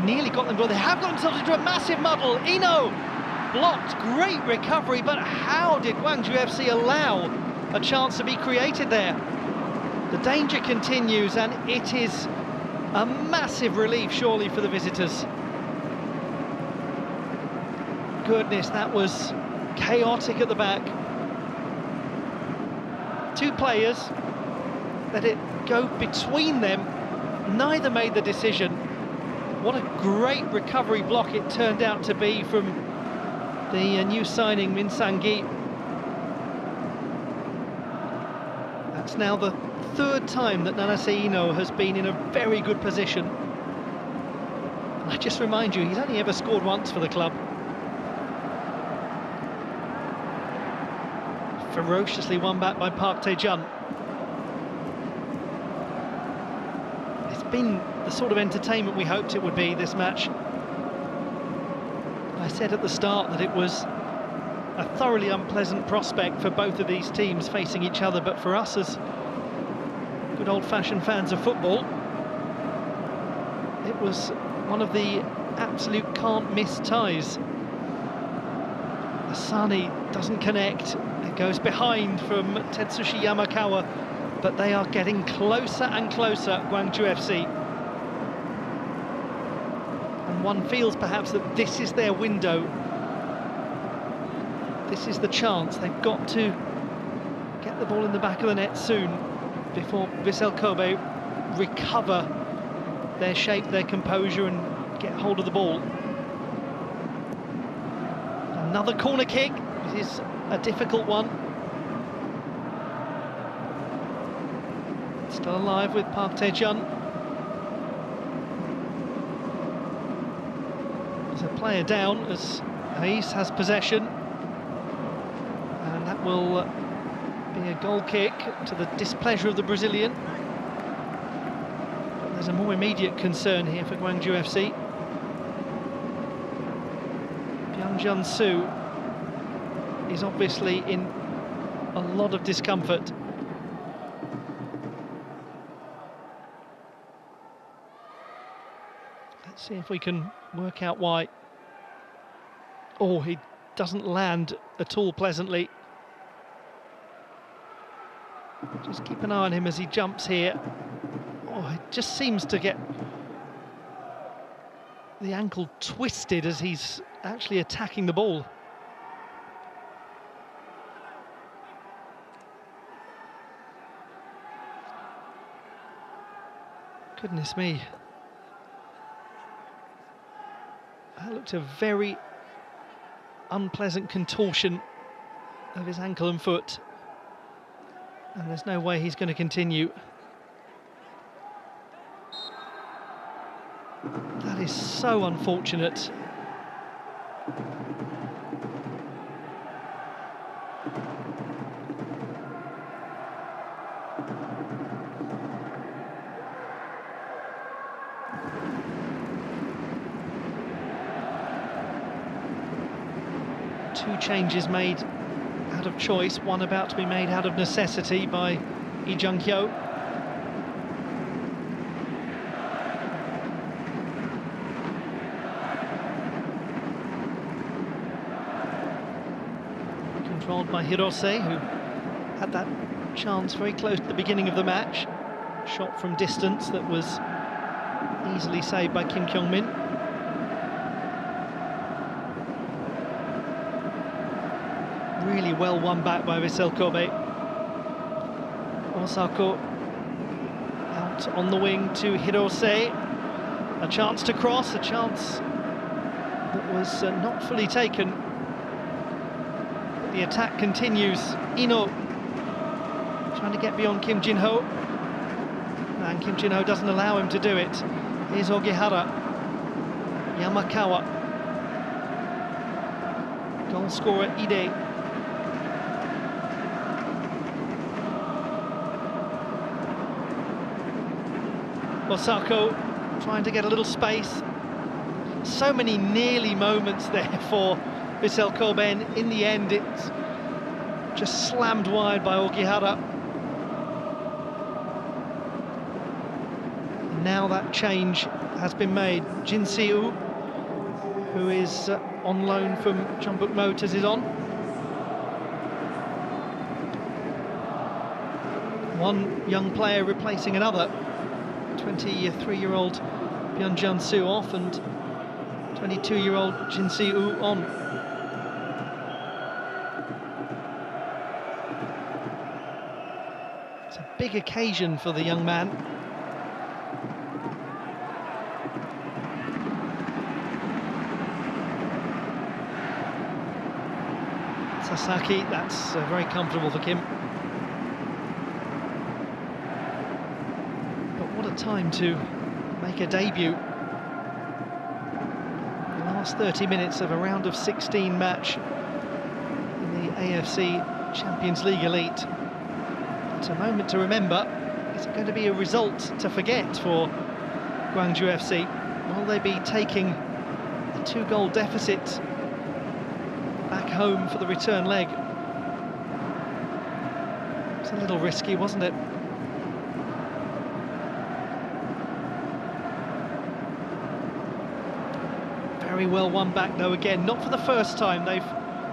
[SPEAKER 1] Nearly got them, but they have got themselves into a massive muddle. Ino blocked, great recovery, but how did Gwangju FC allow a chance to be created there? The danger continues, and it is a massive relief, surely, for the visitors. Goodness, that was chaotic at the back. Two players, let it go between them, neither made the decision. What a great recovery block it turned out to be from the new signing, Min Sang-gi. That's now the third time that Nanase Ino has been in a very good position. I just remind you, he's only ever scored once for the club. Ferociously won back by Park Tae-jun. It's been the sort of entertainment we hoped it would be, this match. I said at the start that it was a thoroughly unpleasant prospect for both of these teams facing each other, but for us as good old-fashioned fans of football, it was one of the absolute can't-miss ties. Asani doesn't connect, it goes behind from Tetsushi Yamakawa, but they are getting closer and closer, Gwangju FC. And one feels perhaps that this is their window. This is the chance. They've got to get the ball in the back of the net soon before Vissel Kobe recover their shape, their composure, and get hold of the ball. Another corner kick. It is a difficult one. Still alive with Park Tae-jun. There's a player down as Ais has possession. And that will be a goal kick to the displeasure of the Brazilian. But there's a more immediate concern here for Gwangju FC. Byung-jun Soo is obviously in a lot of discomfort. Let's see if we can work out why. Oh, he doesn't land at all pleasantly. Just keep an eye on him as he jumps here. Oh, it just seems to get the ankle twisted as he's actually attacking the ball. Goodness me. That looked a very unpleasant contortion of his ankle and foot. And there's no way he's going to continue. That is so unfortunate. Two changes made out of choice, one about to be made out of necessity by Lee Jung-hyo. Controlled by Hirose, who had that chance very close to the beginning of the match. Shot from distance that was easily saved by Kim Kyung-min. Really well won back by Vissel Kobe. Osako out on the wing to Hirose. A chance to cross, a chance that was not fully taken. But the attack continues. Ino trying to get beyond Kim Jin-ho. And Kim Jin-ho doesn't allow him to do it. Here's Ogihara. Yamakawa. Goal scorer Ide. Osako trying to get a little space. So many nearly moments there for Vissel Kobe, and in the end it's just slammed wide by Ogihara. And now that change has been made. Jin Si-woo, who is on loan from Jeonbuk Motors, is on. One young player replacing another. 23-year-old Byung-jun Soo off and 22-year-old Jin Si-woo on. It's a big occasion for the young man. Sasaki, that's very comfortable for Kim. But what a time to make a debut. The last 30 minutes of a round of 16 match in the AFC Champions League Elite. It's a moment to remember. Is it going to be a result to forget for Gwangju FC? Will they be taking a 2-goal deficit back home for the return leg? It's a little risky, wasn't it? Very well won back though again, not for the first time. They've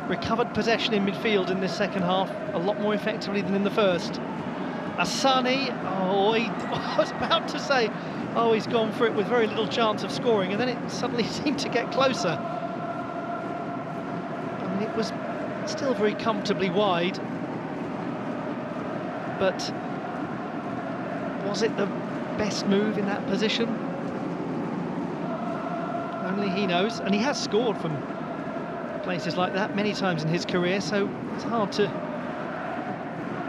[SPEAKER 1] recovered possession in midfield in this second half a lot more effectively than in the first. Asani, I was about to say, oh, he's gone for it with very little chance of scoring, and then it suddenly seemed to get closer. I mean, it was still very comfortably wide, but was it the best move in that position? Only he knows, and he has scored from places like that many times in his career, so it's hard to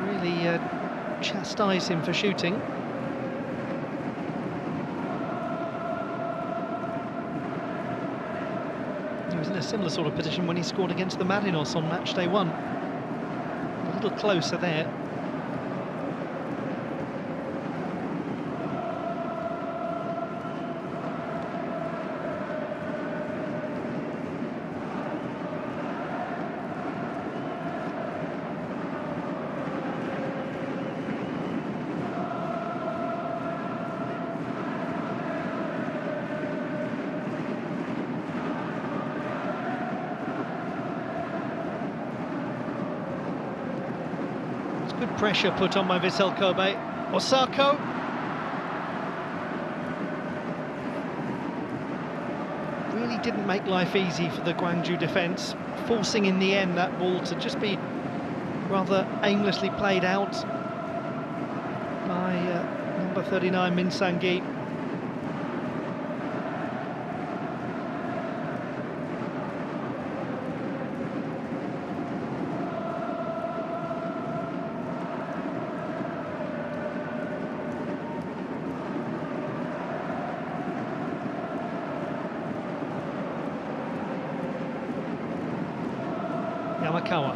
[SPEAKER 1] really chastise him for shooting. He was in a similar sort of position when he scored against the Marinos on match day 1. A little closer there. Good pressure put on by Vissel Kobe. Osako. Really didn't make life easy for the Gwangju defence, forcing in the end that ball to just be rather aimlessly played out by number 39 Min Sang-gi. Yamakawa.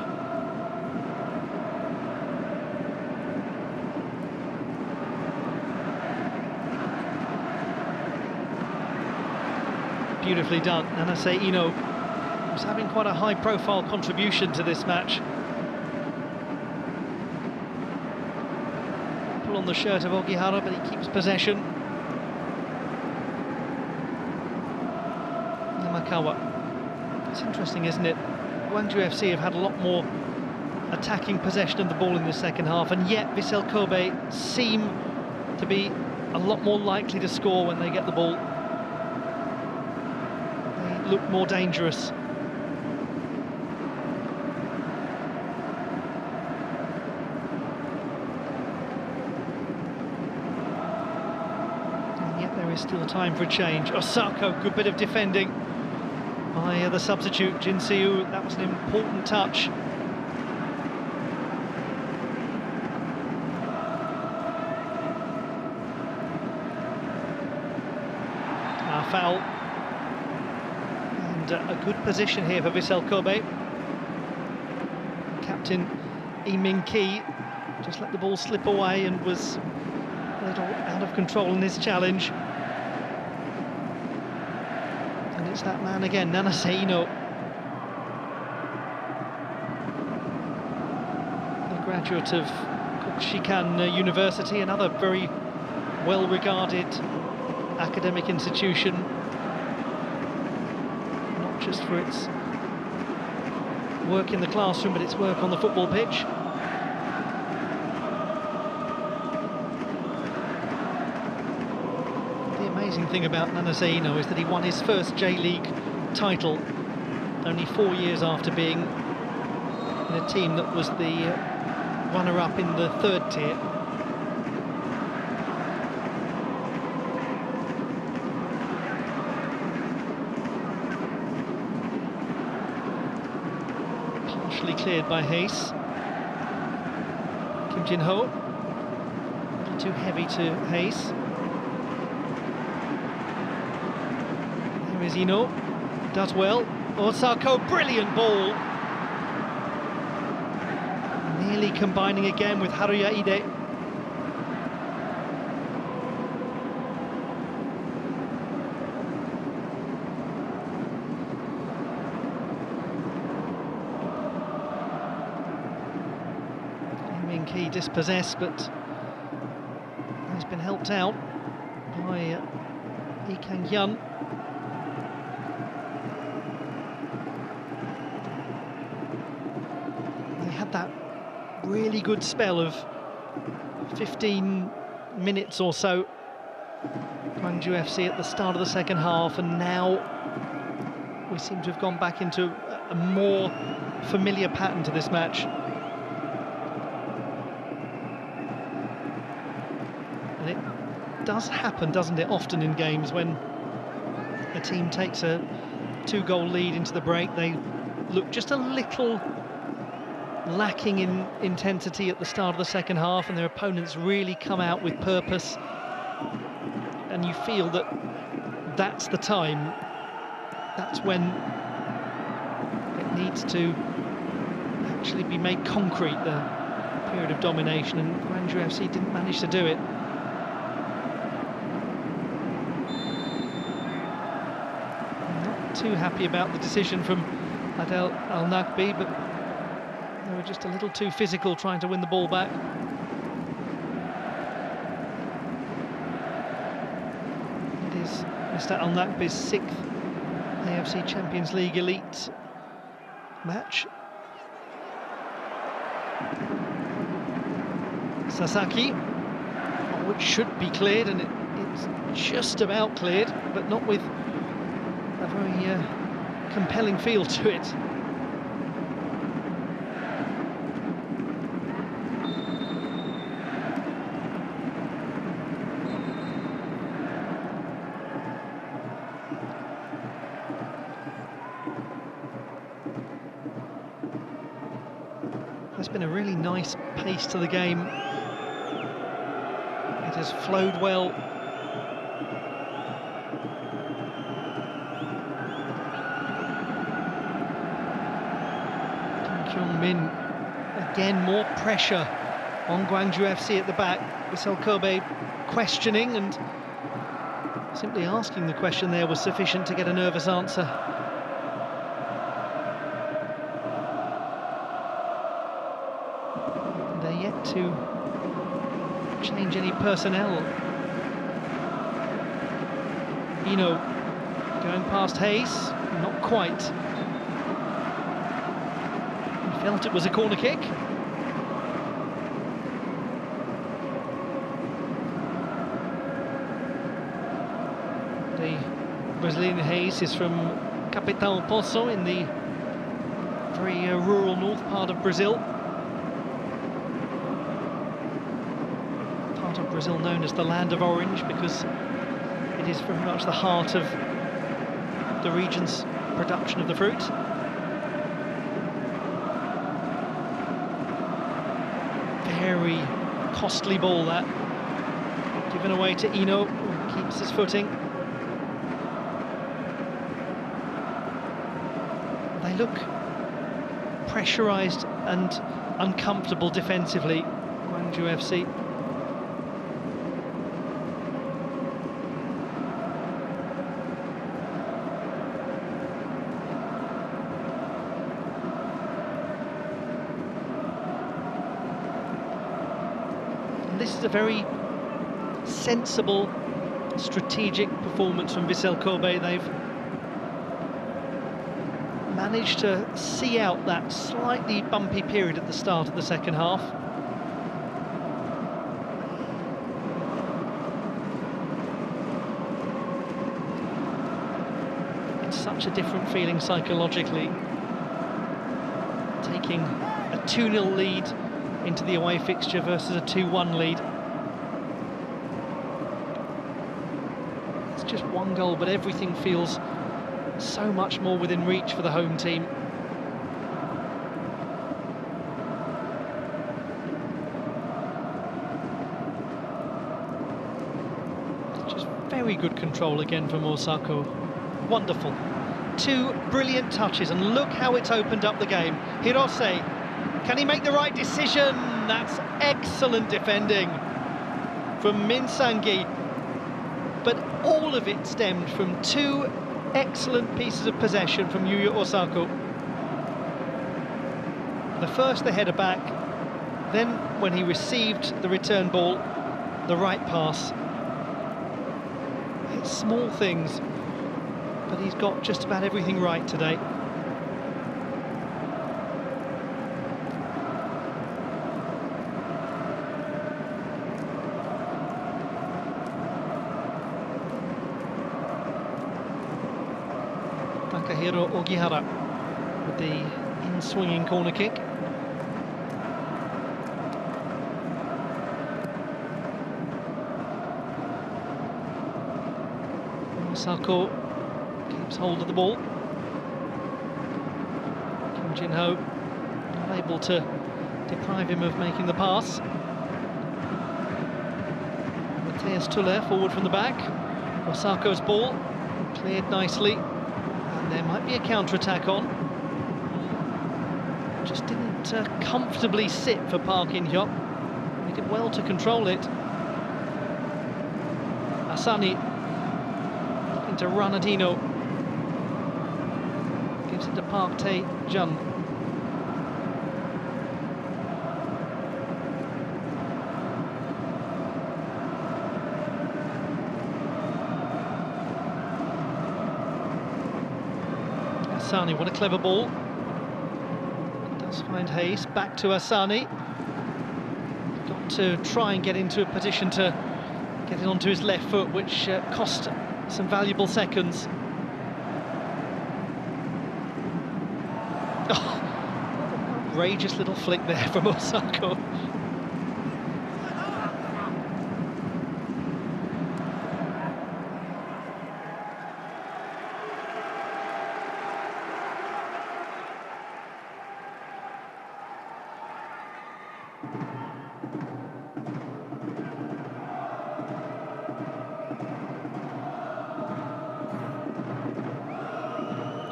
[SPEAKER 1] Beautifully done. And I say, Ino was having quite a high-profile contribution to this match. Pull on the shirt of Ogihara, but he keeps possession. Yamakawa. It's interesting, isn't it? Gwangju FC have had a lot more attacking possession of the ball in the second half, and yet Vissel Kobe seem to be a lot more likely to score when they get the ball. They look more dangerous. And yet there is still time for a change. Osako, good bit of defending by the substitute, Jin Si-woo. That was an important touch. Foul. And a good position here for Vissel Kobe. Captain Lee Min-ki just let the ball slip away and was a little out of control in his challenge. And it's that man again, Nanasino. The graduate of Kokushikan University, another very well-regarded academic institution, not just for its work in the classroom, but its work on the football pitch. The amazing thing about Nanasino is that he won his first J-League title only 4 years after being in a team that was the runner-up in the third tier. Cleared by Hayes. Kim Jin-ho, a little too heavy to Hayes. Here is Ino, does well. Osako, brilliant ball. Nearly combining again with Haruya Ide. He dispossessed, but has been helped out by Lee Kang-hyun. They had that really good spell of 15 minutes or so, Gwangju FC at the start of the second half, and now we seem to have gone back into a more familiar pattern to this match. And it does happen, doesn't it, often in games when a team takes a 2-goal lead into the break, they look just a little lacking in intensity at the start of the second half, and their opponents really come out with purpose, and you feel that that's the time, that's when it needs to actually be made concrete, the period of domination, and Gwangju FC didn't manage to do it. Too happy about the decision from Adel Al-Naqbi, but they were just a little too physical trying to win the ball back. It is Mr. Al-Naqbi's 6th AFC Champions League Elite match. Sasaki, which should be cleared, and it's just about cleared, but not with a very compelling feel to it. There's been a really nice pace to the game. It has flowed well. Min, again, more pressure on Gwangju FC at the back. Vissel Kobe questioning, and simply asking the question there was sufficient to get a nervous answer. They're yet to change any personnel. Ino going past Hayes, not quite. Felt it was a corner kick. The Brazilian Hayes is from Capital Poço in the very rural north part of Brazil. Part of Brazil known as the land of orange, because it is very much the heart of the region's production of the fruit. Very costly ball that, given away to Ino, who keeps his footing. They look pressurised and uncomfortable defensively, Gwangju FC. this is a very sensible, strategic performance from Vissel Kobe. They've managed to see out that slightly bumpy period at the start of the second half. It's such a different feeling psychologically, taking a 2-0 lead into the away fixture versus a 2-1 lead. It's just one goal, but everything feels so much more within reach for the home team. Just very good control again from Osako. Wonderful. 2 brilliant touches, and look how it's opened up the game. Hirose, can he make the right decision? That's excellent defending from Minsangi. But all of it stemmed from 2 excellent pieces of possession from Yuya Osako. The first, the header back, then when he received the return ball, the right pass. It's small things, but he's got just about everything right today. Takahiro Ogihara with the in-swinging corner kick. Osako keeps hold of the ball. Kim Jin-ho not able to deprive him of making the pass. Matthias Tuller forward from the back. Osako's ball cleared nicely. There might be a counter-attack on. Just didn't comfortably sit for Park In-hyuk. He did well to control it. Asani looking to Ranadino. Gives it to Park Tae-jun. Asani, what a clever ball. Does find Hayes, back to Asani. Got to try and get into a position to get it onto his left foot, which cost some valuable seconds. Oh, outrageous little flick there from Osako.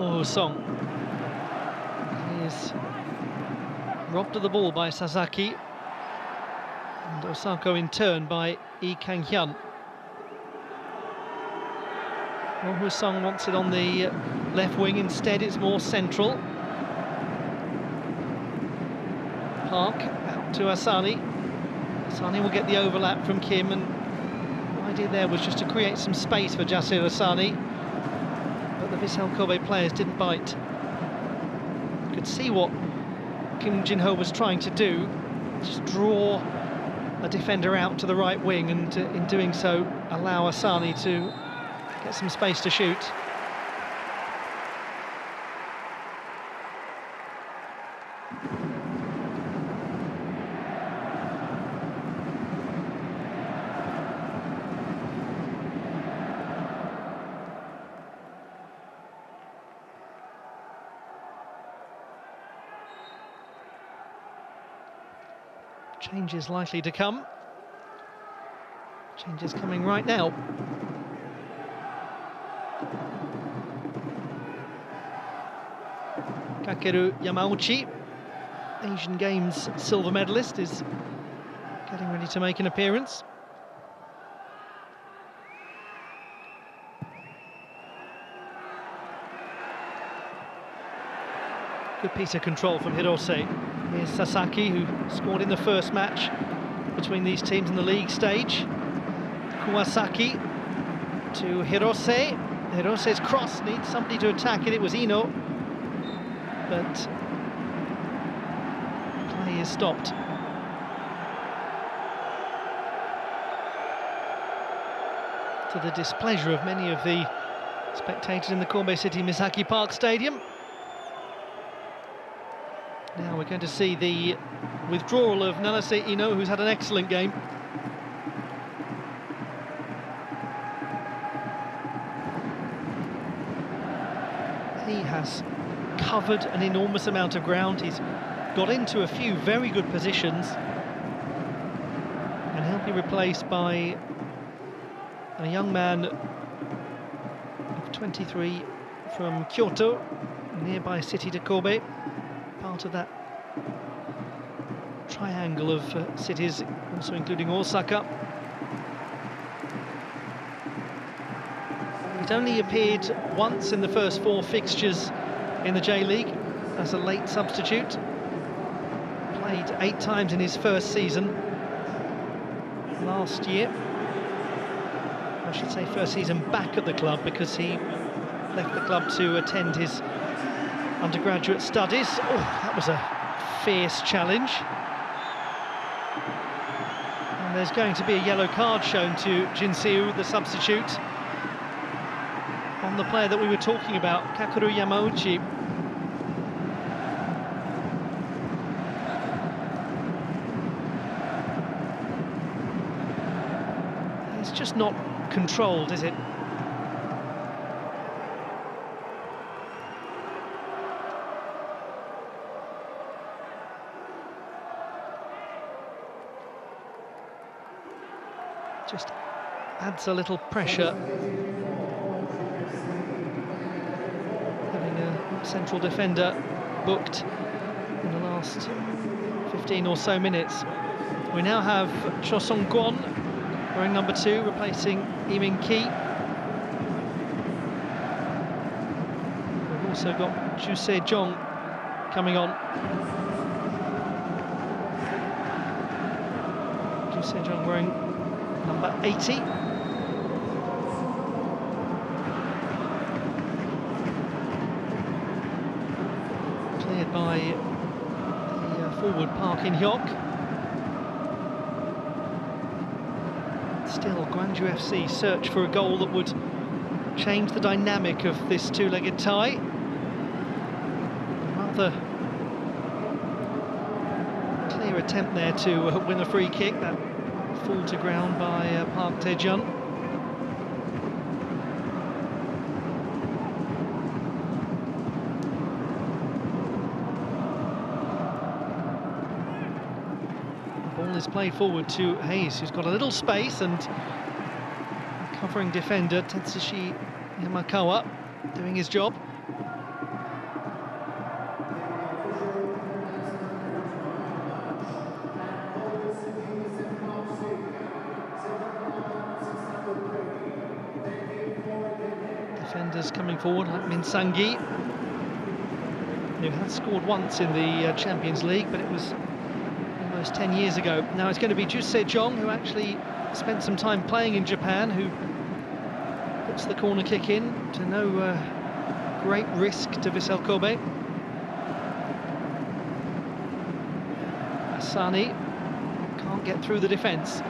[SPEAKER 1] Oh, Song. He is robbed of the ball by Sasaki. And Osako in turn by Lee Kang-hyun. Oh, Song wants it on the left wing. Instead, it's more central. Park out to Asani. Asani will get the overlap from Kim, and the idea there was just to create some space for Jasir Asani. But the Vissel Kobe players didn't bite. You could see what Kim Jin-ho was trying to do, just draw a defender out to the right wing, and in doing so allow Asani to get some space to shoot. Changes likely to come. Changes coming right now. Kakeru Yamauchi, Asian Games silver medalist, is getting ready to make an appearance. Good piece of control from Hirose. Here's Sasaki, who scored in the first match between these teams in the league stage. Kawasaki to Hirose. Hirose's cross needs somebody to attack it. It was Ino, but play is stopped. To the displeasure of many of the spectators in the Kobe City Misaki Park Stadium. Now we're going to see the withdrawal of Nanase Ino, who's had an excellent game. He has covered an enormous amount of ground. He's got into a few very good positions, and he'll be replaced by a young man of 23 from Kyoto, nearby city to Kobe, part of that triangle of cities, also including Osaka. He'd only appeared once in the first 4 fixtures in the J-League as a late substitute. Played 8 times in his first season last year. I should say first season back at the club, because he left the club to attend his undergraduate studies. Oh, that was a fierce challenge. And there's going to be a yellow card shown to Jinsiu, the substitute, on the player that we were talking about, Kakeru Yamauchi. It's just not controlled, is it? Just adds a little pressure. Having a central defender booked in the last 15 or so minutes. We now have Cho Song-kwon wearing number 2, replacing Lee Min-ki. We've also got Ju Se-jong coming on. Ju Se-jong wearing number 80. Cleared by the forward Park In-hyuk. Still, Gwangju FC search for a goal that would change the dynamic of this two-legged tie. Rather clear attempt there to win a free kick. That fall to ground by Park Tae-jun. The ball is played forward to Hayes, who's got a little space, and covering defender Tetsushi Yamakawa doing his job. Defenders coming forward like Min Sang-gi, who had scored once in the Champions League, but it was almost 10 years ago. Now it's going to be Ju Se-jong, who actually spent some time playing in Japan, who puts the corner kick in to no great risk to Vissel Kobe. Asani can't get through the defence.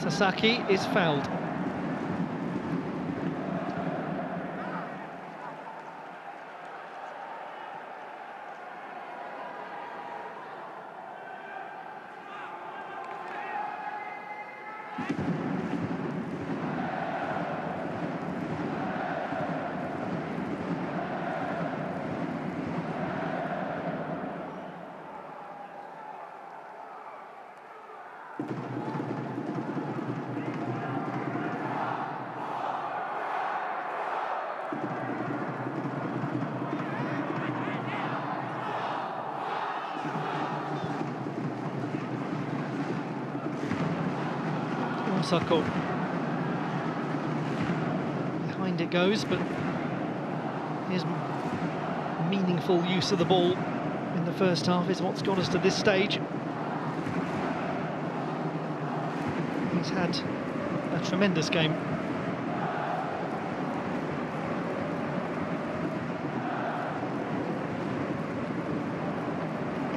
[SPEAKER 1] Sasaki is fouled. Osako. Behind it goes, but here's meaningful use of the ball in the first half is what's got us to this stage. He's had a tremendous game.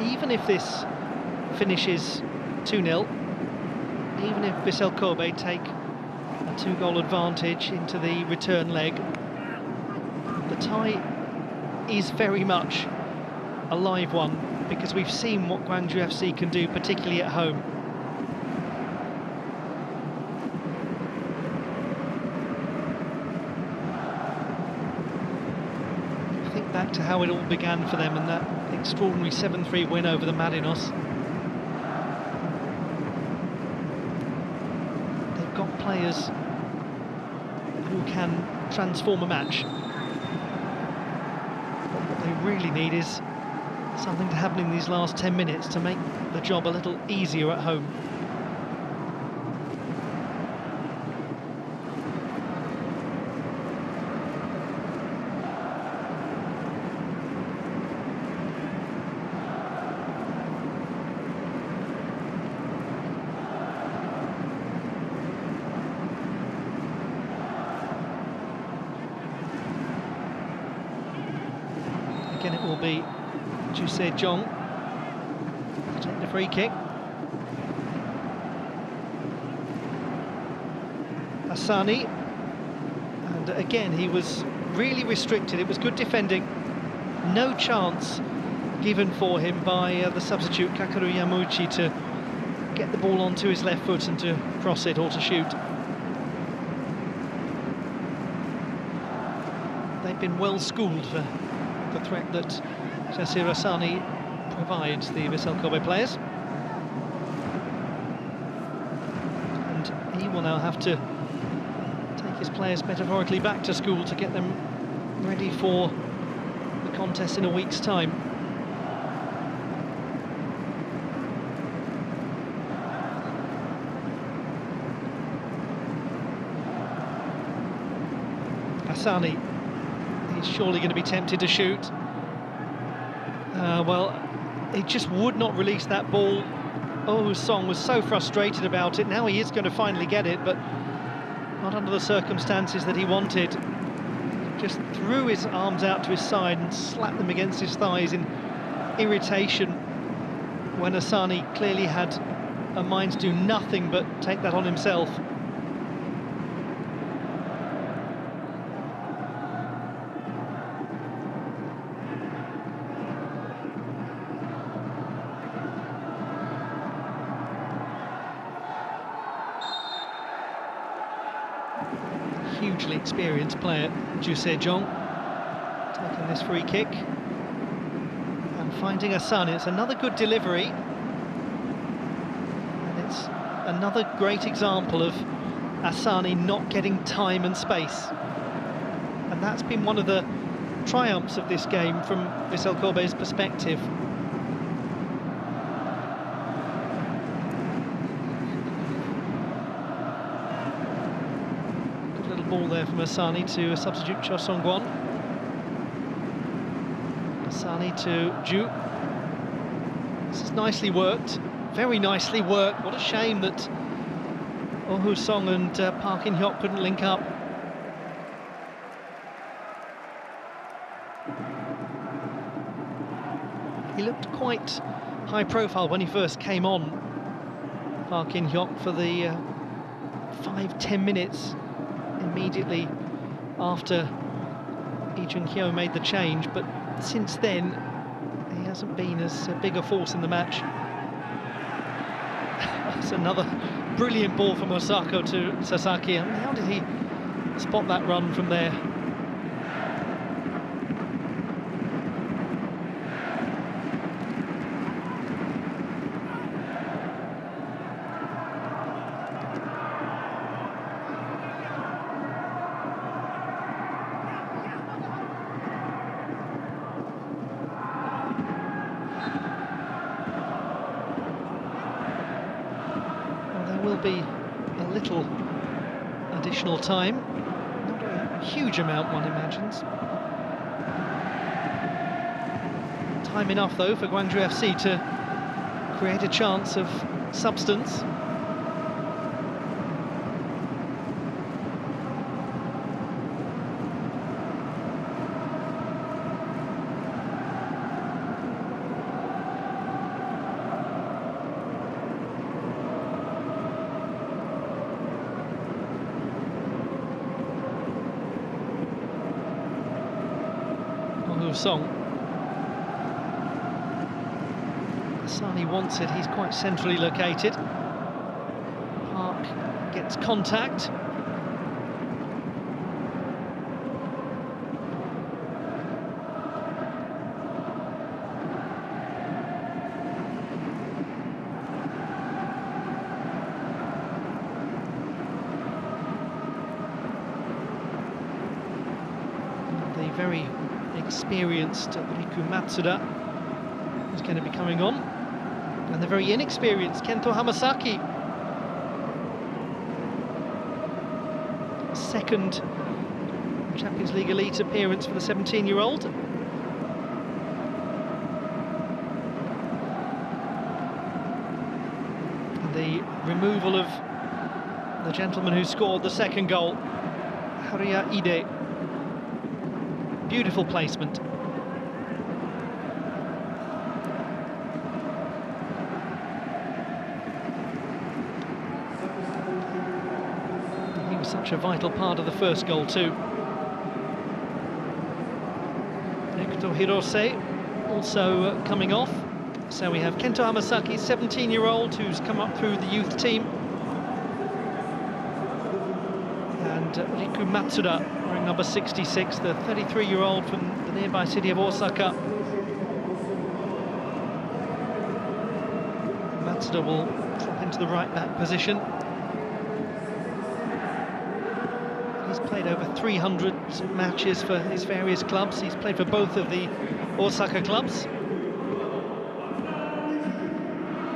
[SPEAKER 1] Even if this finishes 2-0, even if Vissel Kobe take a 2-goal advantage into the return leg, the tie is very much a live one, because we've seen what Gwangju FC can do, particularly at home. Think back to how it all began for them and that extraordinary 7-3 win over the Marinos. They've got players who can transform a match. But what they really need is something to happen in these last 10 minutes to make the job a little easier at home. Again, it will be JPN to take the free kick. Asani, and again he was really restricted. It was good defending, no chance given for him by the substitute Kakaru Yamauchi to get the ball onto his left foot and to cross it or to shoot. They've been well schooled for the threat that Jasir Asani provides the Vissel Kobe players. And he will now have to take his players metaphorically back to school to get them ready for the contest in a week's time. Asani, he's surely going to be tempted to shoot. Well, he just would not release that ball. Oh, Song was so frustrated about it. Now he is going to finally get it, but not under the circumstances that he wanted. Just threw his arms out to his side and slapped them against his thighs in irritation, when Asani clearly had a mind to do nothing but take that on himself. Hugely experienced player, JPN, taking this free kick and finding Asani. It's another good delivery, and it's another great example of Asani not getting time and space, and that's been one of the triumphs of this game from Vissel Kobe's perspective. Ball there from Asani to a substitute Cho Song-kwon. Asani to Ju. This is nicely worked, very nicely worked. What a shame that Oh Song and Park In-hyuk couldn't link up. He looked quite high profile when he first came on, Park In-hyuk, for the 5-10 minutes immediately after Lee Jung-hyo made the change, but since then he hasn't been as big a force in the match. That's another brilliant ball from Osako to Sasaki. I mean, how did he spot that run from there? Will be a little additional time, not a huge amount one imagines. Time enough though for Gwangju FC to create a chance of substance. of song. Asani wants it, he's quite centrally located. Park gets contact. The very experienced Riku Matsuda is going to be coming on, and the very inexperienced Kento Hamasaki. Second Champions League Elite appearance for the 17-year-old. The removal of the gentleman who scored the second goal, Haruya Ide. Beautiful placement. He was such a vital part of the first goal too. Ekuto Hirose also coming off. So we have Kento Hamasaki, 17-year-old, who's come up through the youth team. And Riku Matsuda, wearing number 66, the 33-year-old from the nearby city of Osaka. Matsuda will drop into the right-back position. He's played over 300 matches for his various clubs. He's played for both of the Osaka clubs.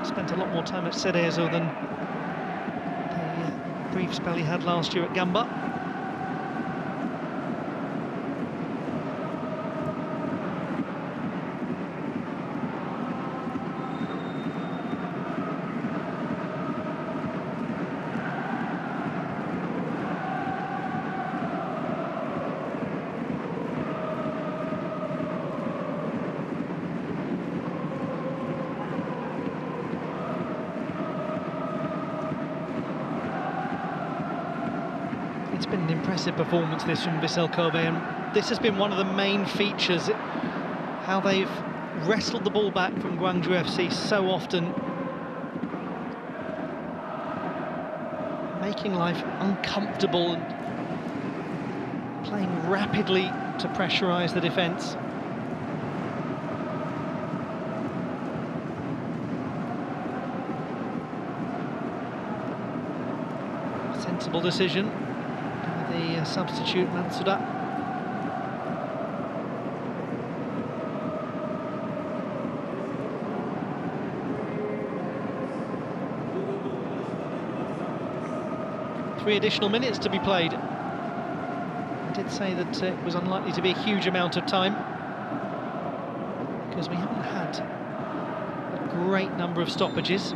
[SPEAKER 1] Spent a lot more time at Cerezo than the brief spell he had last year at Gamba. It's been an impressive performance, this, from Vissel Kobe, and this has been one of the main features, how they've wrestled the ball back from Gwangju FC so often, making life uncomfortable and playing rapidly to pressurise the defence. Sensible decision. The substitute Matsuda. Three additional minutes to be played. I did say that it was unlikely to be a huge amount of time, because we haven't had a great number of stoppages.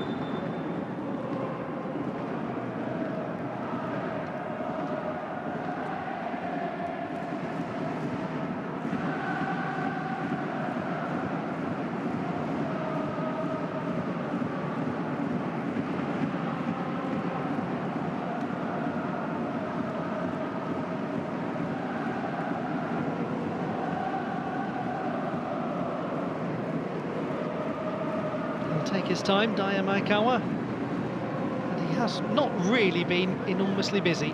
[SPEAKER 1] Take his time, Daya Maekawa, and he has not really been enormously busy.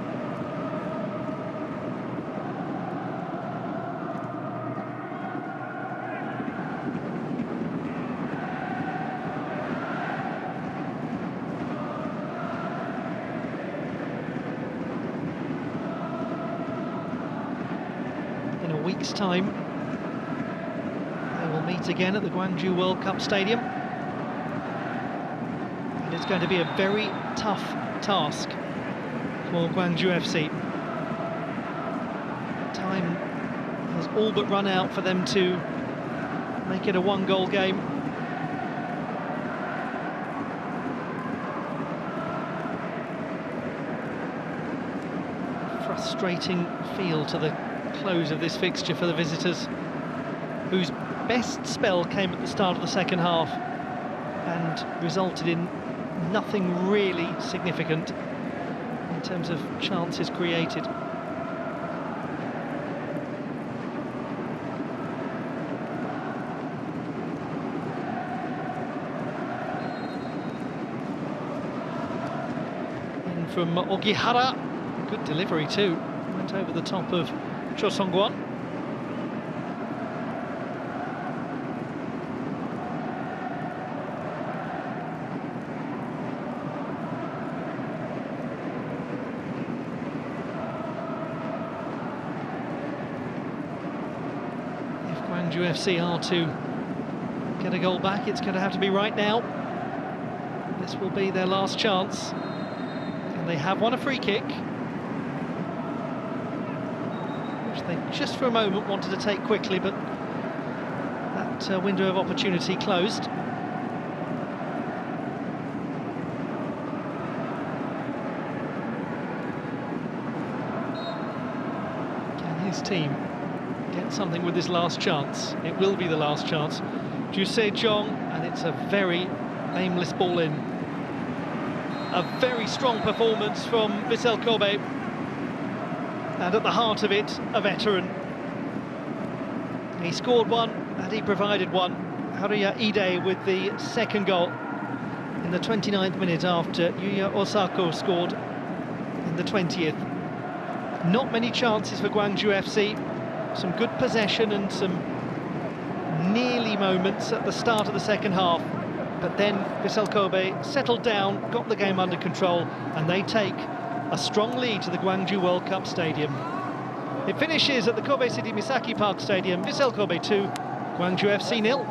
[SPEAKER 1] In a week's time, they will meet again at the Guangju World Cup Stadium. It's going to be a very tough task for Gwangju FC. Time has all but run out for them to make it a one-goal game. Frustrating feel to the close of this fixture for the visitors, whose best spell came at the start of the second half and resulted in nothing really significant in terms of chances created. from Ogihara. Good delivery too. Went over the top of Cho Song-kwon. If Gwangju FC are to get a goal back, it's going to have to be right now. This will be their last chance. And they have won a free kick, which they just for a moment wanted to take quickly, but that window of opportunity closed. Can his team get something with this last chance? It will be the last chance. Ju Se-jong, and it's a very aimless ball in. A very strong performance from Vissel Kobe, and at the heart of it, a veteran. He scored one and he provided one. Haruya Ide with the second goal in the 29th minute after Yuya Osako scored in the 20th. Not many chances for Gwangju FC. Some good possession and some nearly moments at the start of the second half. But then Vissel Kobe settled down, got the game under control, and they take a strong lead to the Guangju World Cup Stadium. It finishes at the Kobe City Misaki Park Stadium. Vissel Kobe 2, Gwangju FC 0.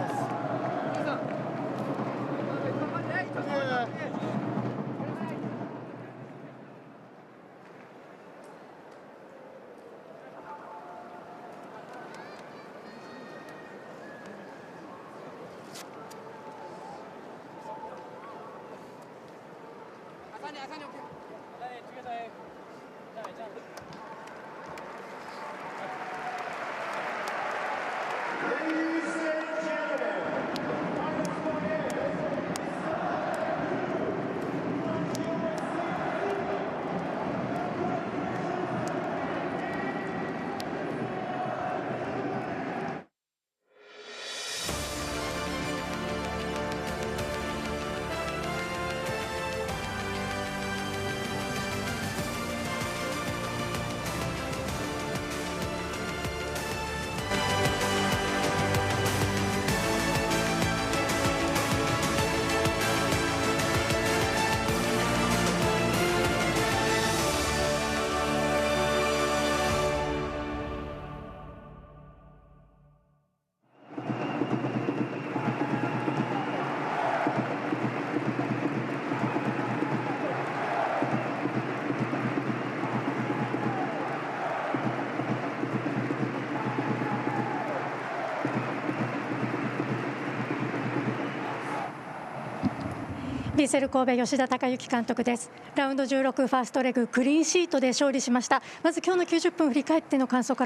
[SPEAKER 3] ヴィッセル神戸吉田隆之監督です。ラウンド16ファーストレグクリーンシートで勝利しました。まず今日の90分振り返っての感想から